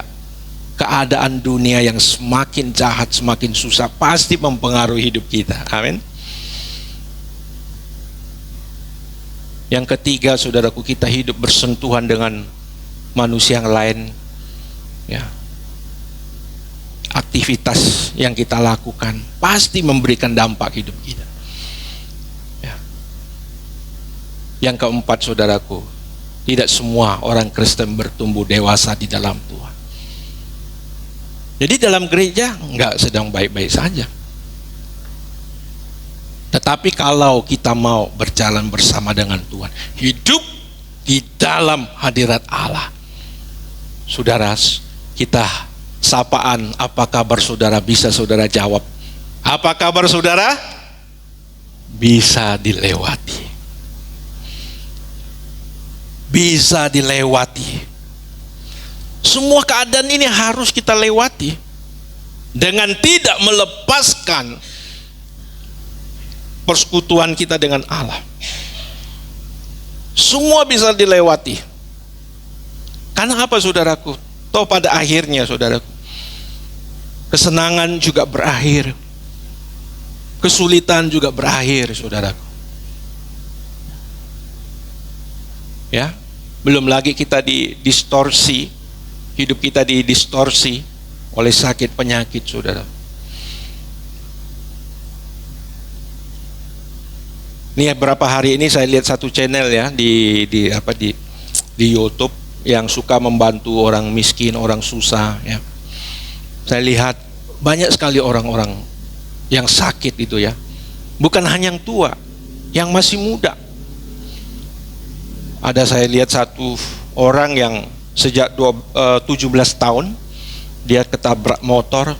keadaan dunia yang semakin jahat, semakin susah pasti mempengaruhi hidup kita. Amin. Yang ketiga, saudaraku, kita hidup bersentuhan dengan manusia yang lain. Ya. Aktivitas yang kita lakukan pasti memberikan dampak hidup kita. Ya. Yang keempat, saudaraku, tidak semua orang Kristen bertumbuh dewasa di dalam Tuhan. Jadi dalam gereja nggak sedang baik-baik saja. Tetapi kalau kita mau berjalan bersama dengan Tuhan, hidup di dalam hadirat Allah, saudara, kita sapaan, apa kabar saudara, bisa saudara jawab. Apa kabar saudara? Bisa dilewati. Bisa dilewati. Semua keadaan ini harus kita lewati dengan tidak melepaskan persekutuan kita dengan Allah. Semua bisa dilewati. Karena apa, saudaraku? Toh pada akhirnya, saudaraku, kesenangan juga berakhir, kesulitan juga berakhir, saudaraku. Ya, belum lagi kita didistorsi, hidup kita didistorsi oleh sakit penyakit, saudara. Ini beberapa hari ini saya lihat satu channel ya di YouTube yang suka membantu orang miskin, orang susah ya. Saya lihat banyak sekali orang-orang yang sakit itu ya. Bukan hanya yang tua, yang masih muda. Ada saya lihat satu orang yang sejak 17 tahun dia ketabrak motor,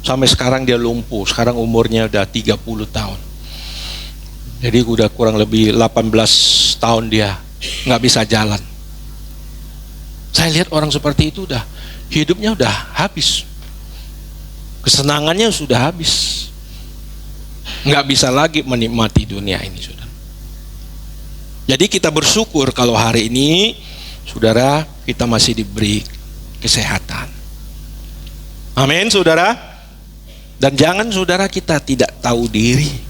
sampai sekarang dia lumpuh. Sekarang umurnya udah 30 tahun. Jadi udah kurang lebih 18 tahun dia nggak bisa jalan. Saya lihat orang seperti itu udah hidupnya udah habis, kesenangannya sudah habis, nggak bisa lagi menikmati dunia ini, saudara. Jadi kita bersyukur kalau hari ini, saudara, kita masih diberi kesehatan. Amin, saudara. Dan jangan, saudara, kita tidak tahu diri.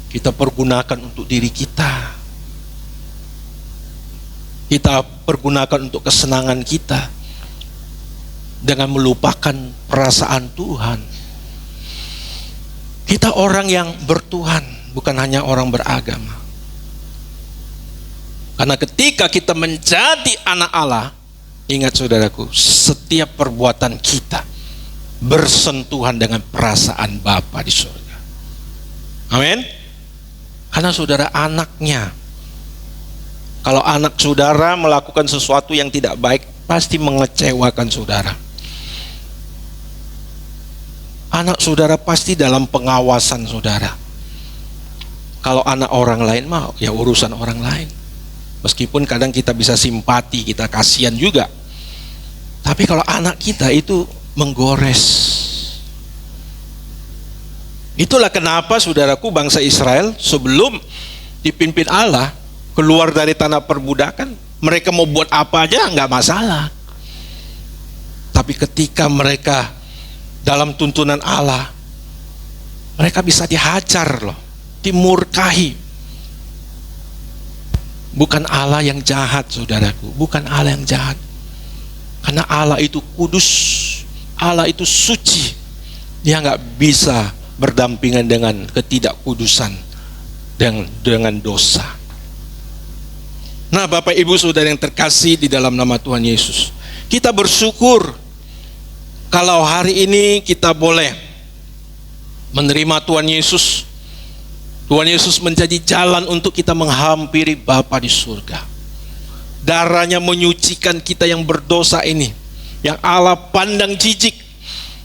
Kita pergunakan untuk diri kita. Kita pergunakan untuk kesenangan kita dengan melupakan perasaan Tuhan. Kita orang yang bertuhan, bukan hanya orang beragama. Karena ketika kita menjadi anak Allah, ingat saudaraku, setiap perbuatan kita bersentuhan dengan perasaan Bapa di surga. Amin. Karena saudara anaknya. Kalau anak saudara melakukan sesuatu yang tidak baik, pasti mengecewakan saudara. Anak saudara pasti dalam pengawasan saudara. Kalau anak orang lain mah ya urusan orang lain. Meskipun kadang kita bisa simpati, kita kasihan juga. Tapi kalau anak kita itu menggores. Itulah kenapa saudaraku bangsa Israel sebelum dipimpin Allah keluar dari tanah perbudakan, mereka mau buat apa aja nggak masalah. Tapi ketika mereka dalam tuntunan Allah, mereka bisa dihajar loh, dimurkahi. Bukan Allah yang jahat, saudaraku, bukan Allah yang jahat. Karena Allah itu kudus, Allah itu suci. Dia nggak bisa berdampingan dengan ketidakkudusan dengan dosa. Nah, Bapak Ibu Saudara yang terkasih di dalam nama Tuhan Yesus, kita bersyukur kalau hari ini kita boleh menerima Tuhan Yesus. Tuhan Yesus menjadi jalan untuk kita menghampiri Bapa di surga. Darahnya menyucikan kita yang berdosa ini, yang Allah pandang jijik,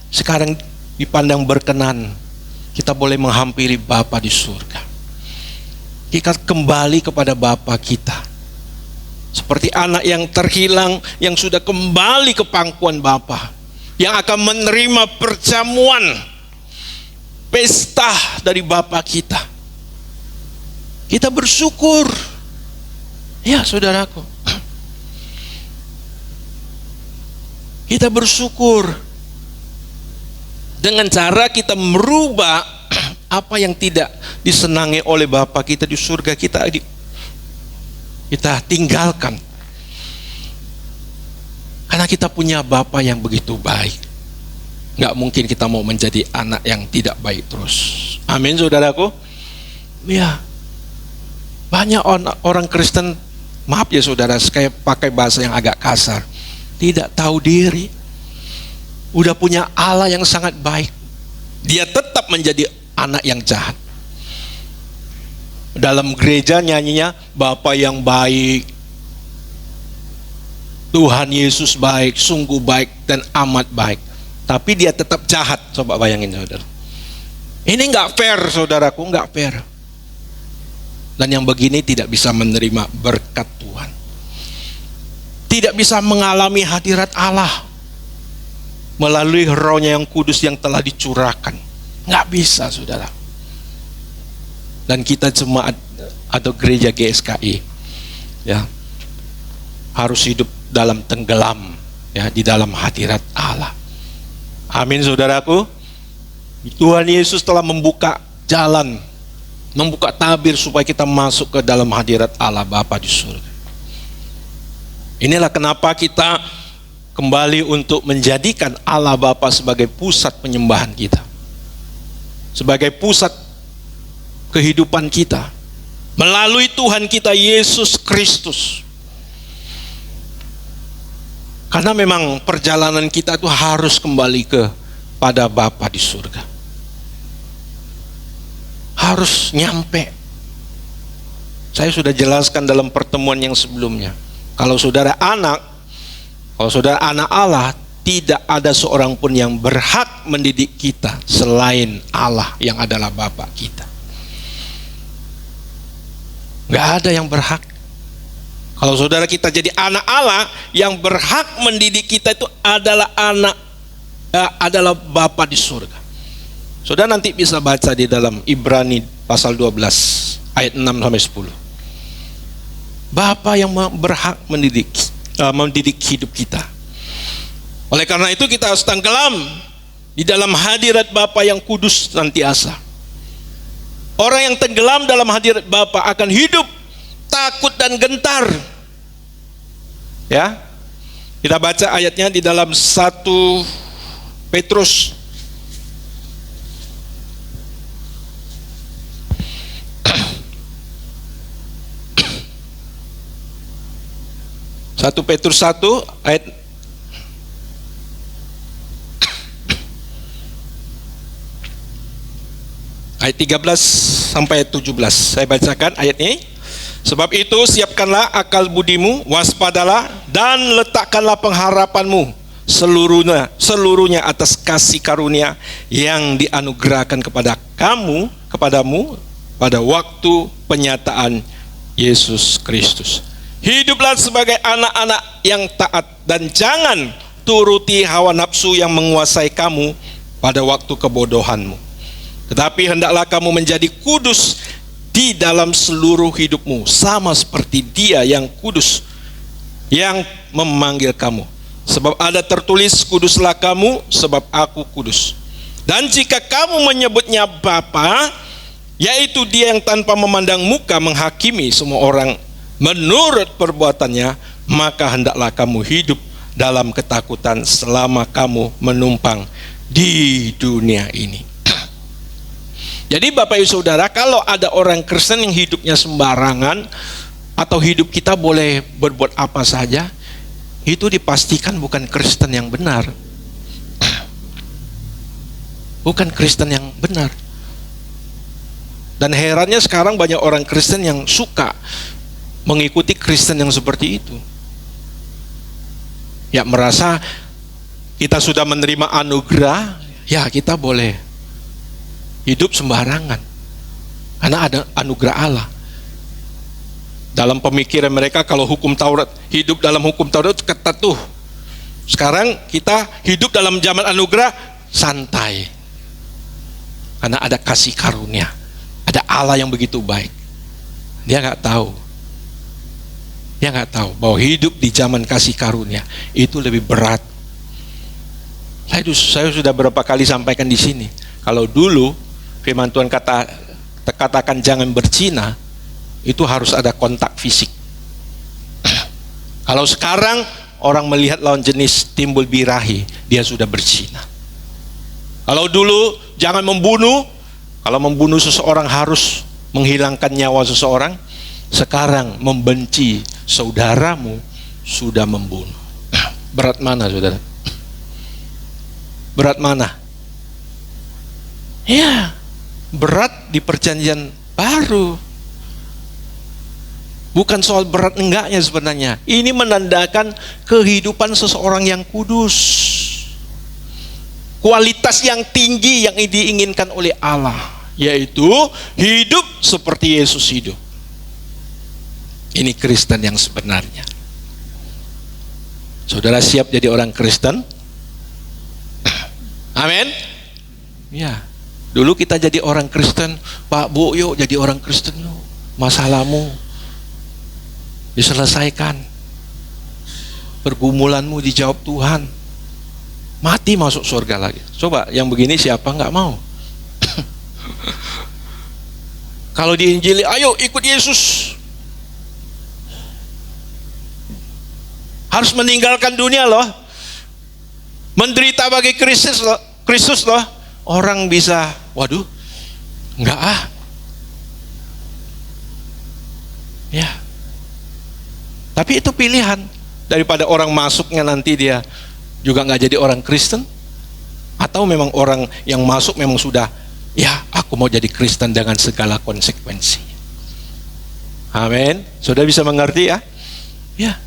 sekarang dipandang berkenan. Kita boleh menghampiri Bapa di surga. Kita kembali kepada Bapa kita. Seperti anak yang terhilang, yang sudah kembali ke pangkuan Bapa, yang akan menerima perjamuan pesta dari Bapa kita. Kita bersyukur. Ya, saudaraku. Kita bersyukur dengan cara kita merubah apa yang tidak disenangi oleh Bapa kita di surga, kita tinggalkan. Karena kita punya Bapa yang begitu baik. Nggak mungkin kita mau menjadi anak yang tidak baik terus. Amin, saudaraku. Ya, banyak orang Kristen, maaf ya saudara, kayak pakai bahasa yang agak kasar, tidak tahu diri. Udah punya Allah yang sangat baik, dia tetap menjadi anak yang jahat. Dalam gereja nyanyinya Bapa yang baik, Tuhan Yesus baik, sungguh baik dan amat baik. Tapi dia tetap jahat. Coba bayangin saudara. Ini nggak fair saudaraku, nggak fair. Dan yang begini tidak bisa menerima berkat Tuhan, tidak bisa mengalami hadirat Allah melalui Roh-Nya yang kudus yang telah dicurahkan. Nggak bisa saudara. Dan kita jemaat atau gereja GSKI ya harus hidup dalam tenggelam ya di dalam hadirat Allah. Amin saudaraku. Tuhan Yesus telah membuka jalan, membuka tabir supaya kita masuk ke dalam hadirat Allah Bapa di surga. Inilah kenapa kita kembali untuk menjadikan Allah Bapa sebagai pusat penyembahan kita, sebagai pusat kehidupan kita melalui Tuhan kita Yesus Kristus. Karena memang perjalanan kita itu harus kembali pada Bapa di surga. Harus nyampe. Saya sudah jelaskan dalam pertemuan yang sebelumnya. Kalau saudara anak Allah, tidak ada seorang pun yang berhak mendidik kita selain Allah yang adalah Bapa kita. Gak ada yang berhak. Kalau saudara kita jadi anak Allah, yang berhak mendidik kita itu adalah adalah Bapa di surga. Saudara nanti bisa baca di dalam Ibrani pasal 12 ayat 6 sampai 10. Bapa yang berhak mendidik hidup kita. Oleh karena itu kita harus tenggelam di dalam hadirat Bapa yang kudus senantiasa. Orang yang tenggelam dalam hadirat Bapa akan hidup takut dan gentar. Ya. Kita baca ayatnya di dalam 1 Petrus 1 Petrus 1 ayat ayat 13 sampai 17. Saya bacakan ayat ini. Sebab itu siapkanlah akal budimu, waspadalah dan letakkanlah pengharapanmu seluruhnya atas kasih karunia yang dianugerahkan kepadamu pada waktu penyataan Yesus Kristus. Hiduplah sebagai anak-anak yang taat dan jangan turuti hawa nafsu yang menguasai kamu pada waktu kebodohanmu. Tetapi hendaklah kamu menjadi kudus di dalam seluruh hidupmu, sama seperti Dia yang kudus yang memanggil kamu. Sebab ada tertulis, kuduslah kamu sebab aku kudus. Dan jika kamu menyebutnya Bapa, yaitu Dia yang tanpa memandang muka menghakimi semua orang menurut perbuatannya, maka hendaklah kamu hidup dalam ketakutan selama kamu menumpang di dunia ini. Jadi Bapak Ibu Saudara, kalau ada orang Kristen yang hidupnya sembarangan atau hidup kita boleh berbuat apa saja, itu dipastikan bukan Kristen yang benar. Bukan Kristen yang benar. Dan herannya sekarang banyak orang Kristen yang suka mengikuti Kristen yang seperti itu. Ya, merasa kita sudah menerima anugerah, ya kita boleh hidup sembarangan karena ada anugerah Allah. Dalam pemikiran mereka, kalau hukum Taurat, hidup dalam hukum Taurat ketat tuh. Sekarang kita hidup dalam zaman anugerah, santai, karena ada kasih karunia, ada Allah yang begitu baik. Dia nggak tahu bahwa hidup di zaman kasih karunia itu lebih berat. Saya sudah berapa kali sampaikan di sini, kalau dulu firman Tuhan katakan jangan berzina, itu harus ada kontak fisik. Kalau sekarang orang melihat lawan jenis timbul birahi, dia sudah berzina. Kalau dulu jangan membunuh, kalau membunuh seseorang harus menghilangkan nyawa seseorang, sekarang membenci saudaramu sudah membunuh. Berat mana saudara? Berat mana? Ya, berat di perjanjian baru. Bukan soal berat enggaknya sebenarnya. Ini menandakan kehidupan seseorang yang kudus. Kualitas yang tinggi yang diinginkan oleh Allah, yaitu hidup seperti Yesus hidup. Ini Kristen yang sebenarnya. Saudara siap jadi orang Kristen? Amin. Ya. Dulu kita jadi orang Kristen, Pak Bu, yuk jadi orang Kristen yuk. Masalahmu diselesaikan, pergumulanmu dijawab Tuhan, mati masuk surga lagi. Coba yang begini siapa nggak mau? Kalau diinjili, ayo ikut Yesus, harus meninggalkan dunia loh, menderita bagi Kristus loh. Orang bisa, waduh, enggak ah. Ya. Tapi itu pilihan. Daripada orang masuknya nanti dia juga nggak jadi orang Kristen, atau memang orang yang masuk memang sudah, ya aku mau jadi Kristen dengan segala konsekuensi. Amin. Sudah bisa mengerti ya? Ya.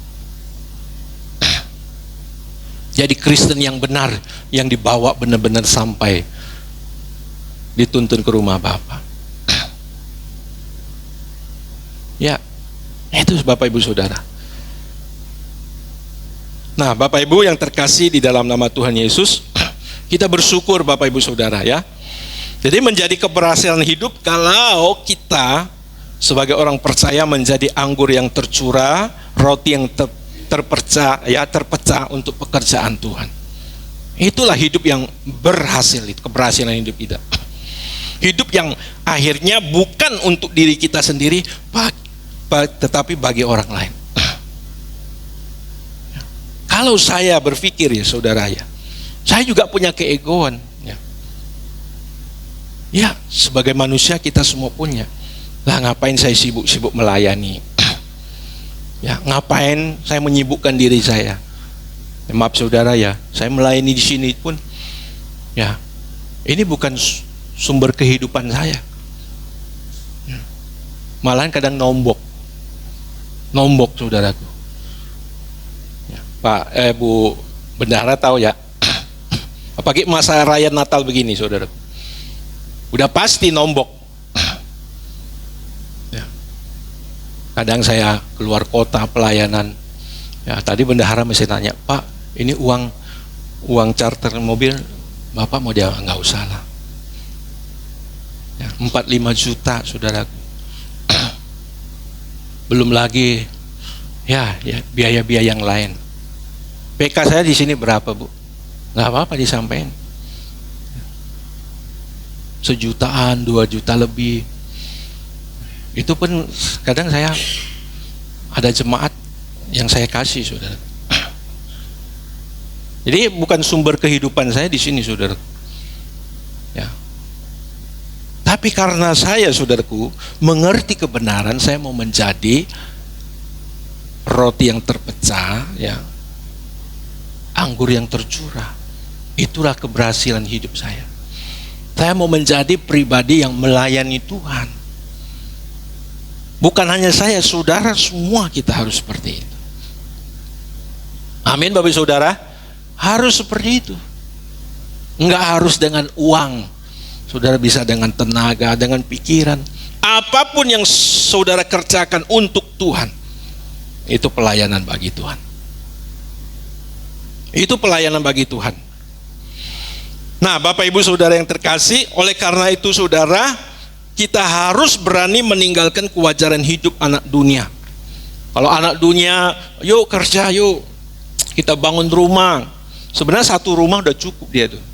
Jadi Kristen yang benar, yang dibawa benar-benar sampai dituntun ke rumah Bapa. Ya, itu Bapak Ibu Saudara. Nah, Bapak Ibu yang terkasih di dalam nama Tuhan Yesus, kita bersyukur Bapak Ibu Saudara ya. Jadi menjadi keberhasilan hidup kalau kita sebagai orang percaya menjadi anggur yang tercurah, roti yang terpecah untuk pekerjaan Tuhan. Itulah hidup yang berhasil, keberhasilan hidup kita. Hidup yang akhirnya bukan untuk diri kita sendiri, tetapi bagi orang lain. Kalau saya berpikir ya saudara ya, saya juga punya keegoan ya. Ya, sebagai manusia kita semua punya. Lah ngapain saya sibuk-sibuk melayani? Ya, ngapain saya menyibukkan diri saya? Ya, maaf saudara ya, saya melayani di sini pun ya, ini bukan sumber kehidupan saya. Malahan kadang nombok saudaraku. Ya, Pak, Bu Bendahara tahu ya, apalagi masa raya Natal begini saudaraku, udah pasti nombok. Ya. Kadang saya keluar kota pelayanan, ya tadi bendahara masih nanya, Pak, ini uang charter mobil Bapak mau dia nggak usah lah. Ya, 4-5 juta saudaraku. Belum lagi ya biaya-biaya yang lain. PK saya di sini berapa Bu? Nggak apa-apa disampaikan. 1 jutaan, 2 juta lebih. Itu pun kadang saya ada jemaat yang saya kasih saudara. Jadi bukan sumber kehidupan saya di sini saudara. Ya. Tapi karena saya saudaraku mengerti kebenaran, saya mau menjadi roti yang terpecah, ya, anggur yang tercurah. Itulah keberhasilan hidup saya. Saya mau menjadi pribadi yang melayani Tuhan. Bukan hanya saya, saudara semua kita harus seperti itu. Amin Bapak Saudara, harus seperti itu. Enggak harus dengan uang. Saudara bisa dengan tenaga, dengan pikiran. Apapun yang saudara kerjakan untuk Tuhan, itu pelayanan bagi Tuhan. Itu pelayanan bagi Tuhan. Nah, Bapak Ibu Saudara yang terkasih, oleh karena itu saudara, kita harus berani meninggalkan kewajaran hidup anak dunia. Kalau anak dunia, yuk kerja, yuk kita bangun rumah. Sebenarnya satu rumah udah cukup dia tuh.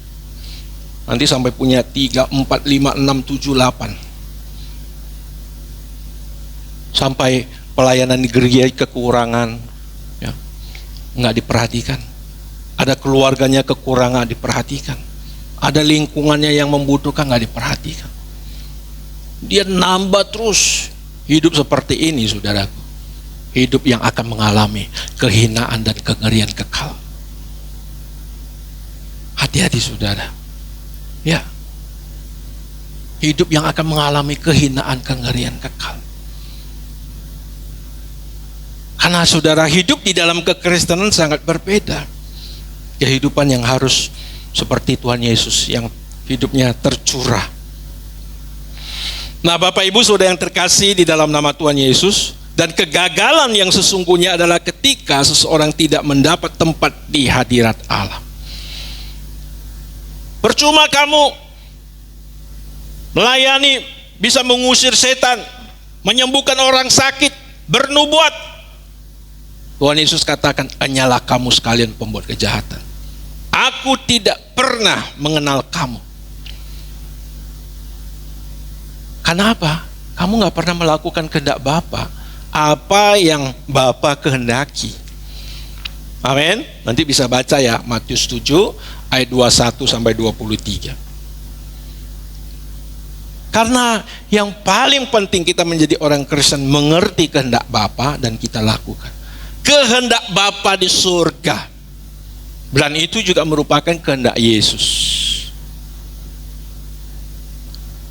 Nanti sampai punya 3, 4, 5, 6, 7, 8. Sampai pelayanan di gereja kekurangan, ya, nggak diperhatikan. Ada keluarganya kekurangan, diperhatikan. Ada lingkungannya yang membutuhkan, nggak diperhatikan. Dia nambah terus. Hidup seperti ini saudaraku, hidup yang akan mengalami kehinaan dan kengerian kekal. Hati-hati saudara. Ya, hidup yang akan mengalami kehinaan, kengerian kekal. Karena saudara, hidup di dalam kekristenan sangat berbeda. Kehidupan yang harus seperti Tuhan Yesus, yang hidupnya tercurah. Nah Bapak Ibu Saudara yang terkasih di dalam nama Tuhan Yesus, dan kegagalan yang sesungguhnya adalah ketika seseorang tidak mendapat tempat di hadirat Allah. Percuma kamu melayani, bisa mengusir setan, menyembuhkan orang sakit, bernubuat. Tuhan Yesus katakan, hanyalah kamu sekalian pembuat kejahatan. Aku tidak pernah mengenal kamu. Kenapa? Kamu gak pernah melakukan kehendak Bapa, apa yang Bapa kehendaki. Amin. Nanti bisa baca ya, Matius 7 ayat 21 sampai 23. Karena yang paling penting kita menjadi orang Kristen, mengerti kehendak Bapa dan kita lakukan. kehendak Bapa di surga. Dan itu juga merupakan kehendak Yesus.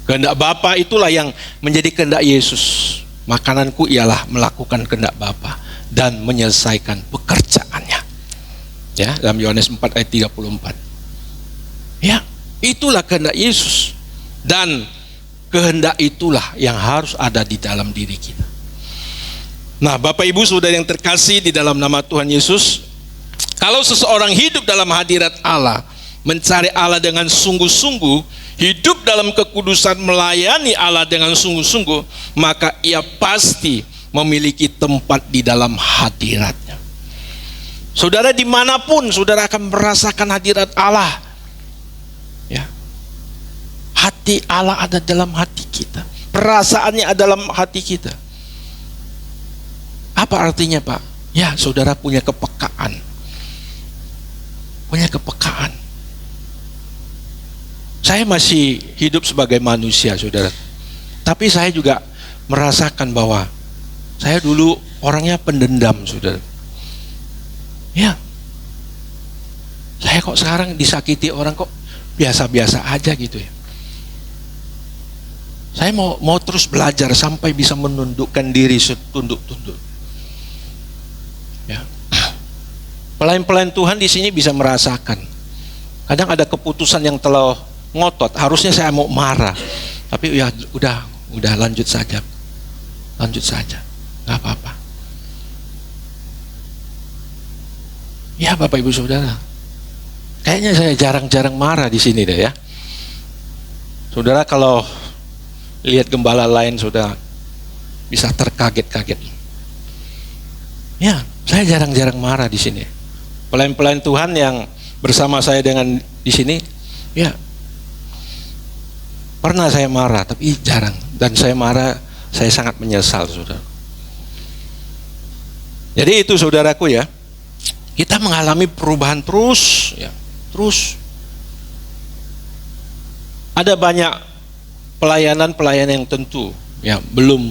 Kehendak Bapa itulah yang menjadi kehendak Yesus. Makananku ialah melakukan kehendak Bapa dan menyelesaikan pekerjaannya. Ya, dalam Yohanes 4 ayat 34. Ya, itulah kehendak Yesus. Dan kehendak itulah yang harus ada di dalam diri kita. Nah, Bapak Ibu Saudara yang terkasih di dalam nama Tuhan Yesus, kalau seseorang hidup dalam hadirat Allah, mencari Allah dengan sungguh-sungguh, hidup dalam kekudusan, melayani Allah dengan sungguh-sungguh, maka ia pasti memiliki tempat di dalam hadiratnya. Saudara, dimanapun saudara akan merasakan hadirat Allah. Ya, hati Allah ada dalam hati kita, perasaannya ada dalam hati kita. Apa artinya, Pak? Ya, saudara punya kepekaan. Punya kepekaan. Saya masih hidup sebagai manusia, saudara. Tapi saya juga merasakan bahwa saya dulu orangnya pendendam, saudara. Ya, saya kok sekarang disakiti orang kok biasa-biasa aja gitu ya. Saya mau terus belajar sampai bisa menundukkan diri setunduk-tunduk. Ya, pelayan-pelayan Tuhan di sini bisa merasakan. Kadang ada keputusan yang terlalu ngotot, harusnya saya mau marah, tapi ya udah lanjut saja, nggak apa-apa. Ya Bapak Ibu Saudara, kayaknya saya jarang-jarang marah di sini deh ya. Saudara kalau lihat gembala lain sudah bisa terkaget-kaget. Ya, saya jarang-jarang marah di sini. Pelayan-pelayan Tuhan yang bersama saya dengan di sini, ya pernah saya marah, tapi jarang. Dan saya marah, saya sangat menyesal, saudara. Jadi itu saudaraku ya, kita mengalami perubahan terus, ya, terus. Ada banyak pelayanan yang tentu ya belum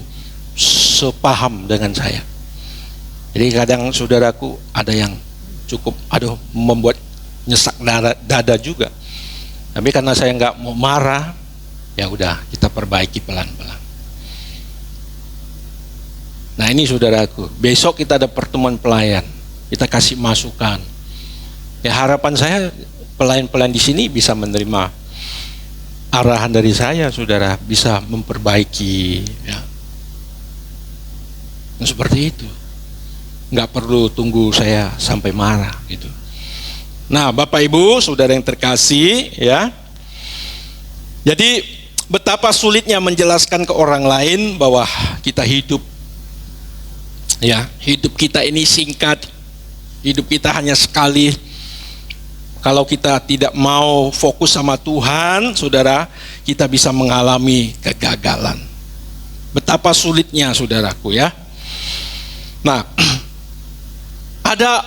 sepaham dengan saya. Jadi kadang saudaraku ada yang cukup membuat nyesak dada juga. Tapi karena saya nggak mau marah, ya udah kita perbaiki pelan-pelan. Nah ini saudaraku, besok kita ada pertemuan pelayan, kita kasih masukan. Ya harapan saya pelayan-pelayan di sini bisa menerima arahan dari saya, saudara, bisa memperbaiki. Ya. Nah, seperti itu. Nggak perlu tunggu saya sampai marah gitu. Nah, Bapak Ibu, saudara yang terkasih, ya. Jadi betapa sulitnya menjelaskan ke orang lain bahwa kita hidup, ya, hidup kita ini singkat, hidup kita hanya sekali. Kalau kita tidak mau fokus sama Tuhan, saudara, kita bisa mengalami kegagalan. Betapa sulitnya, saudaraku, ya. Nah, ada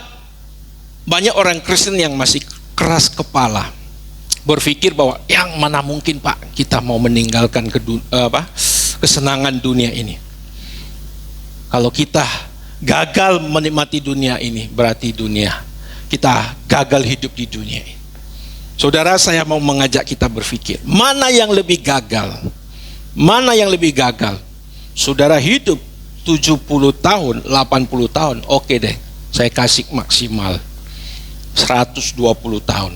banyak orang Kristen yang masih keras kepala, berpikir bahwa yang mana mungkin Pak kita mau meninggalkan kesenangan dunia ini. Kalau kita gagal menikmati dunia ini, berarti kita gagal hidup di dunia ini. Saudara, saya mau mengajak kita berpikir, mana yang lebih gagal? Mana yang lebih gagal? Saudara hidup 70 tahun, 80 tahun, oke deh, saya kasih maksimal 120 tahun.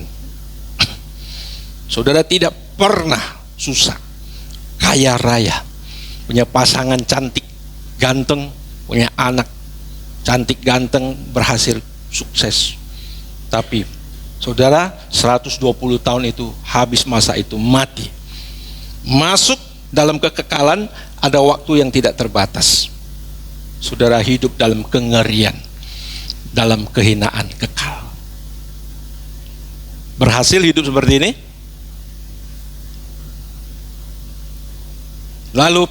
Saudara tidak pernah susah, kaya raya, punya pasangan cantik, ganteng, punya anak cantik, ganteng, berhasil, sukses. Tapi saudara 120 tahun itu habis masa itu, mati. Masuk dalam kekekalan, ada waktu yang tidak terbatas. Saudara hidup dalam kengerian, dalam kehinaan kekal. Berhasil hidup seperti ini? Lalu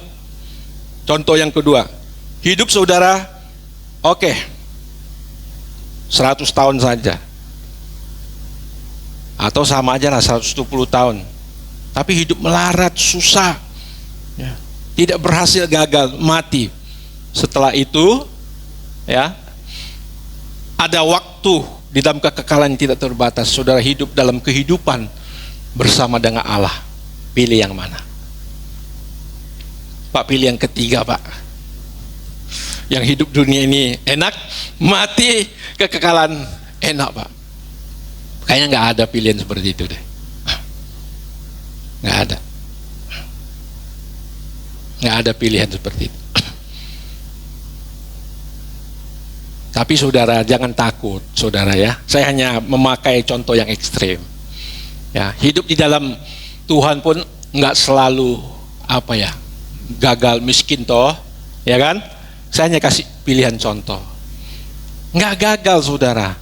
contoh yang kedua, hidup saudara oke, 100 tahun saja, atau sama aja lah 120 tahun, tapi hidup melarat, susah, ya, tidak berhasil, gagal, mati. Setelah itu, ya, Ada waktu di dalam kekekalan yang tidak terbatas. Saudara hidup dalam kehidupan bersama dengan Allah. Pilih yang mana? Pak, pilih yang ketiga, Pak. Yang hidup dunia ini enak, mati kekekalan enak, Pak. Kayaknya nggak ada pilihan seperti itu deh. Nggak ada. Nggak ada pilihan seperti itu. Tapi saudara jangan takut, saudara ya. Saya hanya memakai contoh yang ekstrim. Ya, hidup di dalam Tuhan pun nggak selalu gagal, miskin toh, ya kan? Saya hanya kasih pilihan contoh. Nggak gagal, saudara.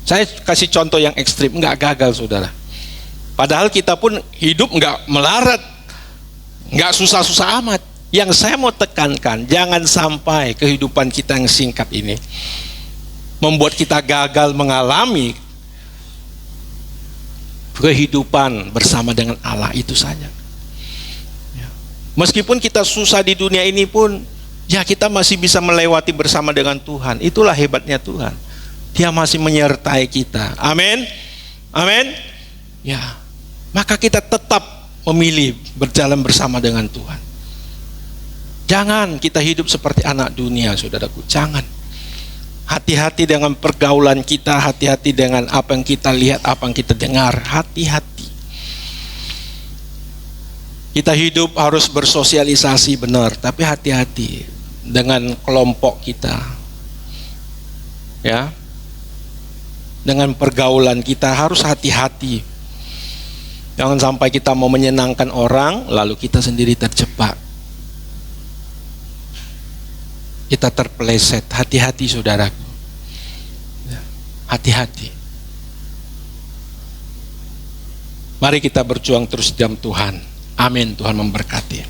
Saya kasih contoh yang ekstrim, nggak gagal, saudara. Padahal kita pun hidup nggak melarat, nggak susah-susah amat. Yang saya mau tekankan, jangan sampai kehidupan kita yang singkat ini membuat kita gagal mengalami kehidupan bersama dengan Allah itu saja. Meskipun kita susah di dunia ini pun, ya kita masih bisa melewati bersama dengan Tuhan. Itulah hebatnya Tuhan. Dia masih menyertai kita. Amin. Amin. Ya, maka kita tetap memilih berjalan bersama dengan Tuhan. Jangan kita hidup seperti anak dunia, saudaraku. Jangan. Hati-hati dengan pergaulan kita, hati-hati dengan apa yang kita lihat, apa yang kita dengar. Hati-hati. Kita hidup harus bersosialisasi benar, tapi hati-hati dengan kelompok kita. Ya. Dengan pergaulan kita harus hati-hati. Jangan sampai kita mau menyenangkan orang, lalu kita sendiri terjebak. Kita terpeleset. Hati-hati, saudaraku. Hati-hati. Mari kita berjuang terus di dalam Tuhan. Amin. Tuhan memberkati.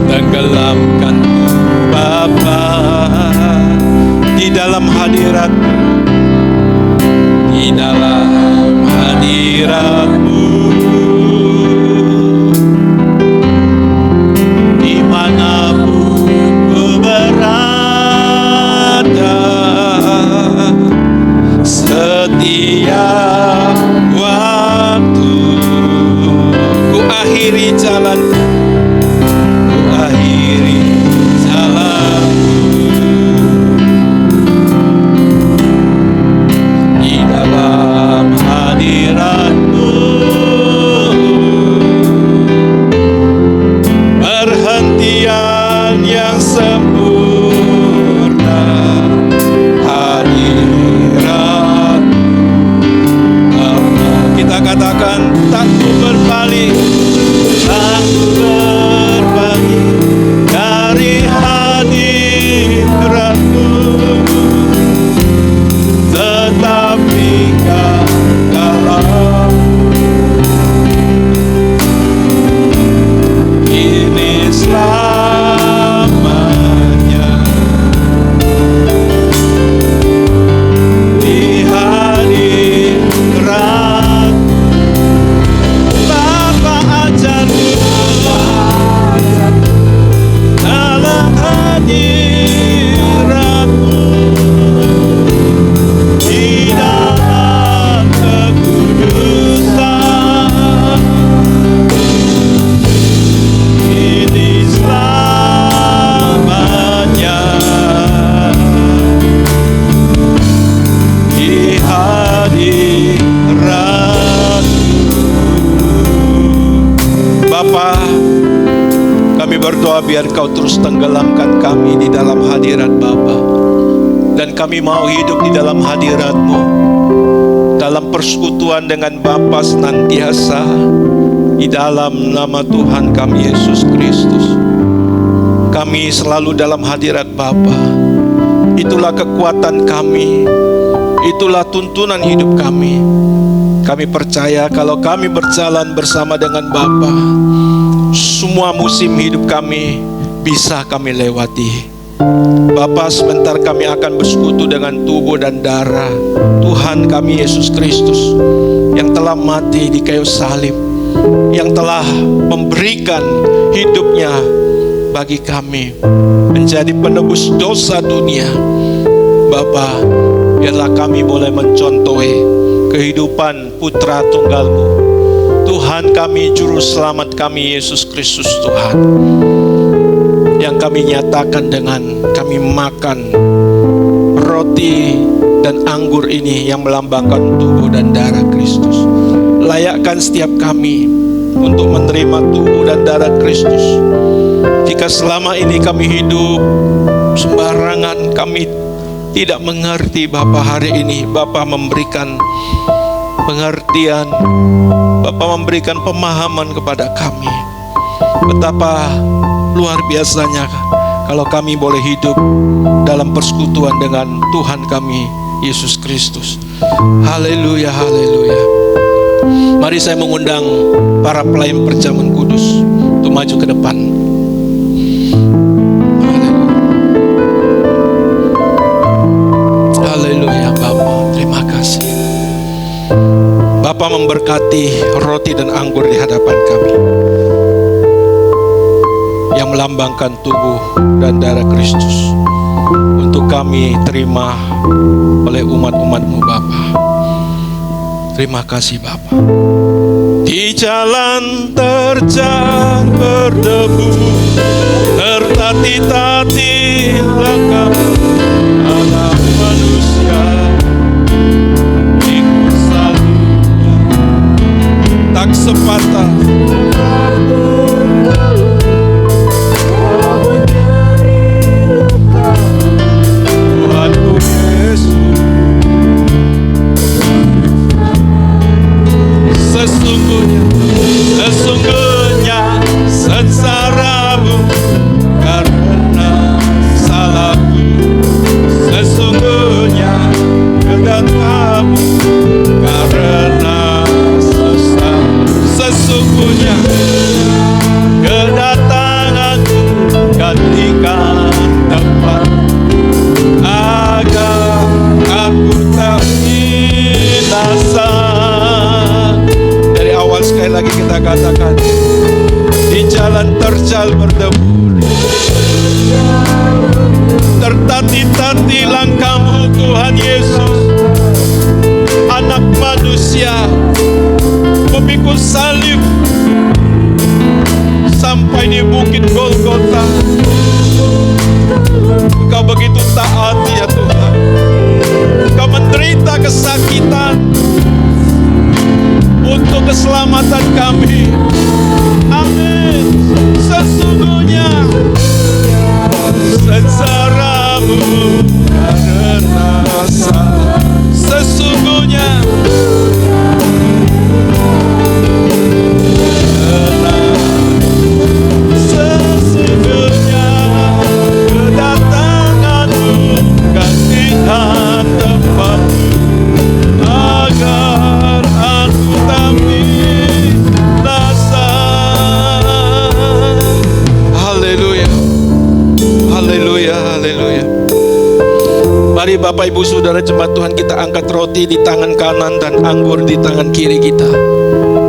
Tenggelamkan Bapa di dalam hadirat-Mu, di dalam hadirat-Mu, dimanapun ku berada, setiap waktu ku akhiri jalan, ku akhiri jalanku di dalam hadirat-Mu, perhentian yang sempurna, hadirat. Kita katakan tak ku berpaling, tak ku berpaling dari hadirat-Mu, tetap tinggal dalam ini selamanya, di hadirat Bapa ajarku, dalam hadirat-Mu, di dalam kekudusan, ini selamanya, di hadirat-Mu. Bapa, kami berdoa biar Kau terus tenggelamkan kami di dalam hadirat Bapa, dan kami mau hidup di dalam hadirat-Mu, dalam persekutuan dengan Bapa senantiasa, di dalam nama Tuhan kami Yesus Kristus. Kami selalu dalam hadirat Bapa. Itulah kekuatan kami, itulah tuntunan hidup kami. Kami percaya kalau kami berjalan bersama dengan Bapa, semua musim hidup kami bisa kami lewati. Bapa, sebentar kami akan bersekutu dengan tubuh dan darah Tuhan kami Yesus Kristus yang telah mati di kayu salib, yang telah memberikan hidupnya bagi kami menjadi penebus dosa dunia. Bapa, biarlah kami boleh mencontohi kehidupan putra tunggal-Mu, Tuhan kami, Juru Selamat kami, Yesus Kristus Tuhan, yang kami nyatakan dengan kami makan roti dan anggur ini yang melambangkan tubuh dan darah Kristus. Layakkan setiap kami untuk menerima tubuh dan darah Kristus. Jika selama ini kami hidup sembarangan, kami tidak mengerti, Bapa, hari ini Bapa memberikan pengertian, Bapa memberikan pemahaman kepada kami. Betapa luar biasanya kalau kami boleh hidup dalam persekutuan dengan Tuhan kami, Yesus Kristus. Haleluya, haleluya. Mari saya mengundang para pelayan perjamuan kudus untuk maju ke depan. Haleluya Bapa, terima kasih. Bapa memberkati roti dan anggur di hadapan kami yang melambangkan tubuh dan darah Kristus untuk kami terima oleh umat-umat-Mu Bapa. Terima kasih Bapa. Di jalan terjal berdebu, tertatih-tatih langkah anak manusia, ikut salibnya tak sepatah. Tuhanku Yesus, sesungguhnya sengsaramu karena salahku, sesungguhnya kedatanganmu karena susah, sesungguhnya kedatanganku gantikan tempat agar aku tak binasa. Dari awal sekali lagi kita katakan, di jalan terjal berdebu, tertatih-tatih langkahmu Tuhan Yesus, anak manusia, memikul salib sampai di bukit Golgota. Engkau begitu taat ya Tuhan, Engkau menderita kesakitan untuk keselamatan kami. Amin. Sesungguhnya sengsaramu karena salah, sesungguhnya kedatanganmu gantikan tempatmu agar aku tak binasa. Haleluya, haleluya, haleluya. Mari Bapak Ibu Saudara jemaat Tuhan, kita angkat roti di tangan kanan dan anggur di tangan kiri kita.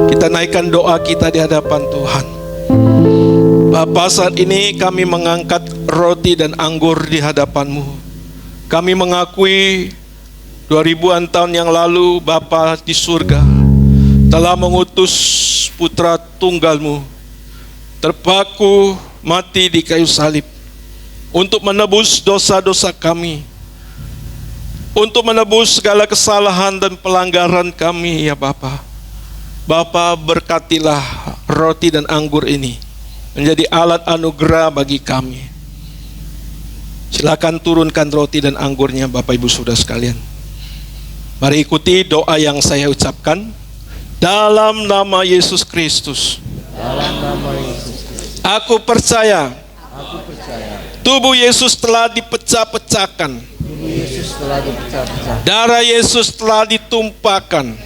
Kita naikkan doa kita di hadapan Tuhan. Bapa, saat ini kami mengangkat roti dan anggur di hadapan-Mu. Kami mengakui 2000-an tahun yang lalu Bapa di surga telah mengutus putra tunggal-Mu terpaku mati di kayu salib untuk menebus dosa-dosa kami, untuk menebus segala kesalahan dan pelanggaran kami ya Bapa. Bapa, berkatilah roti dan anggur ini menjadi alat anugerah bagi kami. Silakan turunkan roti dan anggurnya Bapak Ibu Saudara sekalian. Mari ikuti doa yang saya ucapkan. Dalam nama Yesus Kristus, aku percaya tubuh Yesus telah dipecah-pecahkan, darah Yesus telah ditumpahkan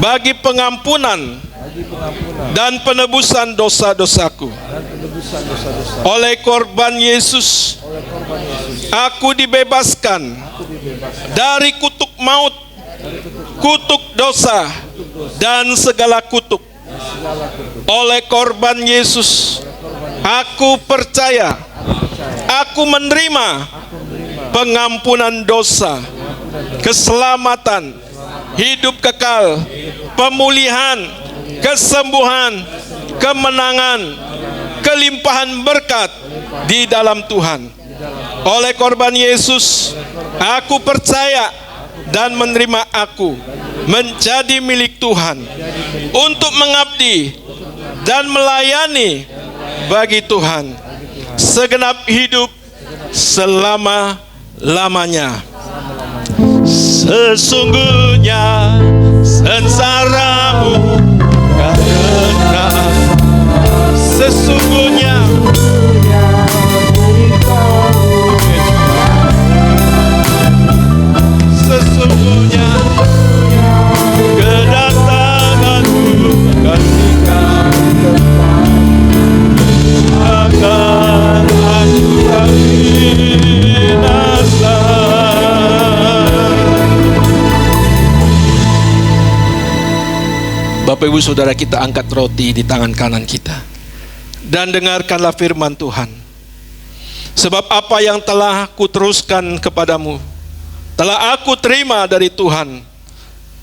bagi pengampunan dan penebusan dosa-dosaku. Oleh korban Yesus, aku dibebaskan dari kutuk maut, kutuk dosa, dan segala kutuk. Oleh korban Yesus, aku percaya, aku menerima pengampunan dosa, keselamatan, hidup kekal, pemulihan, kesembuhan, kemenangan, kelimpahan berkat di dalam Tuhan. Oleh korban Yesus, aku percaya dan menerima aku menjadi milik Tuhan untuk mengabdi dan melayani bagi Tuhan segenap hidup selama-lamanya. Sesungguhnya sengsaramu karena sesungguhnya sesungguhnya kedatanganmu akan aku binasa. Bapak Ibu Saudara, kita angkat roti di tangan kanan kita dan dengarkanlah firman Tuhan. Sebab apa yang telah kuteruskan kepadamu telah aku terima dari Tuhan,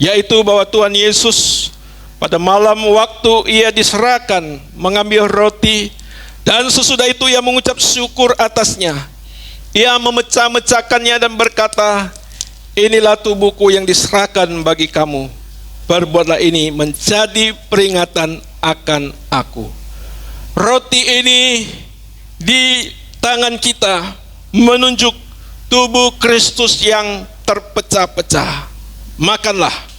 yaitu bahwa Tuhan Yesus pada malam waktu ia diserahkan mengambil roti, dan sesudah itu ia mengucap syukur atasnya. Ia memecah-mecahkannya dan berkata, inilah tubuhku yang diserahkan bagi kamu. Perbuatlah ini menjadi peringatan akan aku. Roti ini di tangan kita menunjuk tubuh Kristus yang terpecah-pecah. Makanlah.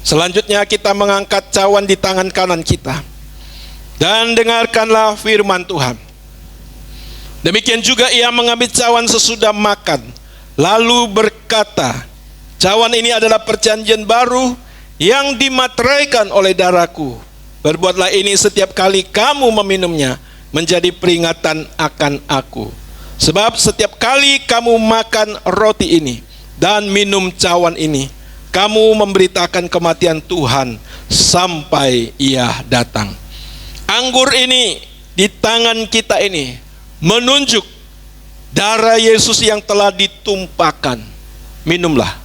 Selanjutnya kita mengangkat cawan di tangan kanan kita dan dengarkanlah firman Tuhan. Demikian juga ia mengambil cawan sesudah makan, lalu berkata, cawan ini adalah perjanjian baru yang dimateraikan oleh darahku. Berbuatlah ini setiap kali kamu meminumnya menjadi peringatan akan aku. Sebab setiap kali kamu makan roti ini dan minum cawan ini, kamu memberitakan kematian Tuhan sampai ia datang. Anggur ini di tangan kita ini menunjuk darah Yesus yang telah ditumpahkan. Minumlah.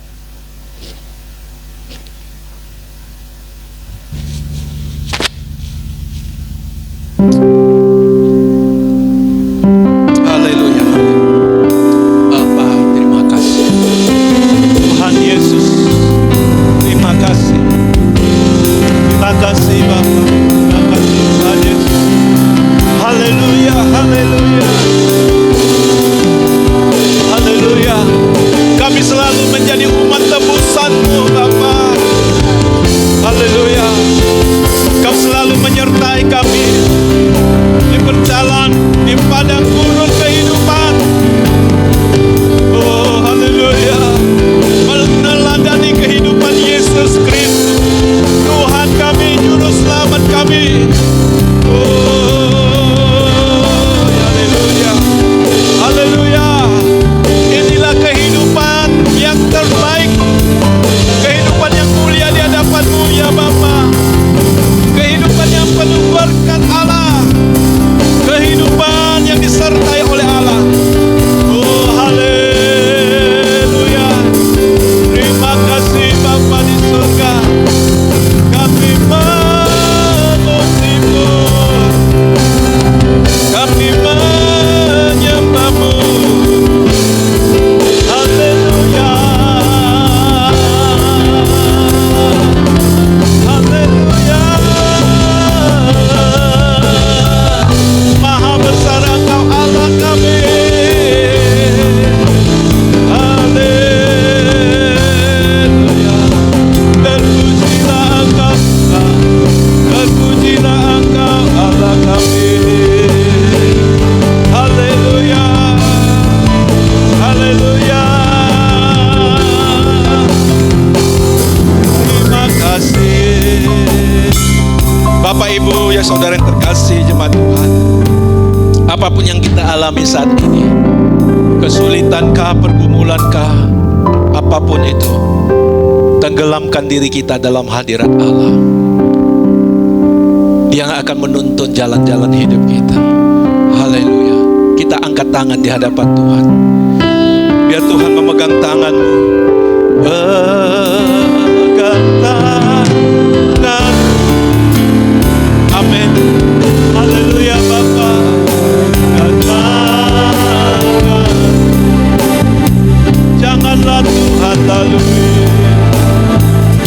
Haleluya. Bapa, terima kasih. Tuhan Yesus, terima kasih. Terima kasih Bapa. Terima kasih Tuhan Yesus. Haleluya, haleluya. Haleluya. Kami selalu menjadi saudara yang terkasih jemaat Tuhan, apapun yang kita alami saat ini, kesulitankah, pergumulankah, apapun itu, tenggelamkan diri kita dalam hadirat Allah. Dia yang akan menuntun jalan-jalan hidup kita. Haleluya. Kita angkat tangan di hadapan Tuhan. Biar Tuhan memegang tanganmu. Pegang tangan. Amin. Haleluya Bapa. Pegang tangan. Janganlah Tuhan lalui.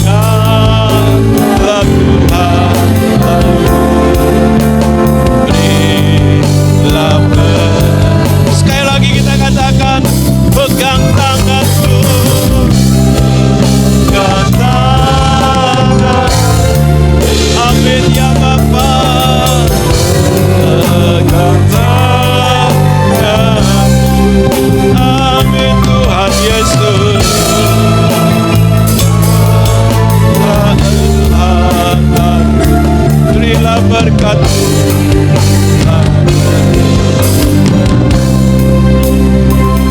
Janganlah Tuhan lalui. Berilah sekali lagi kita katakan, pegang tanganku. Pegang tangan. Amin ya Bapa. Pegang tangan. Amin Tuhan Yesus. Berilah berkat-Mu.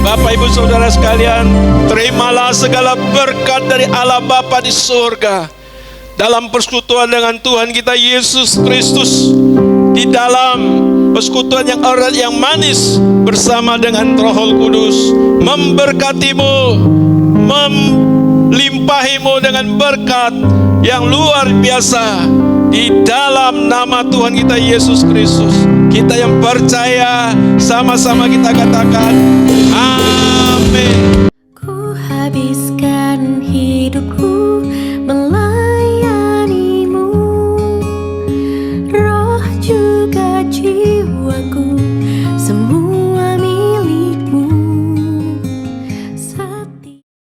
Bapak Ibu Saudara sekalian, terimalah segala berkat dari Allah Bapa di surga dalam persekutuan dengan Tuhan kita Yesus Kristus, di dalam persekutuan yang erat yang manis bersama dengan Roh Kudus, memberkatimu, melimpahimu dengan berkat yang luar biasa di dalam nama Tuhan kita Yesus Kristus. Kita yang percaya sama-sama kita katakan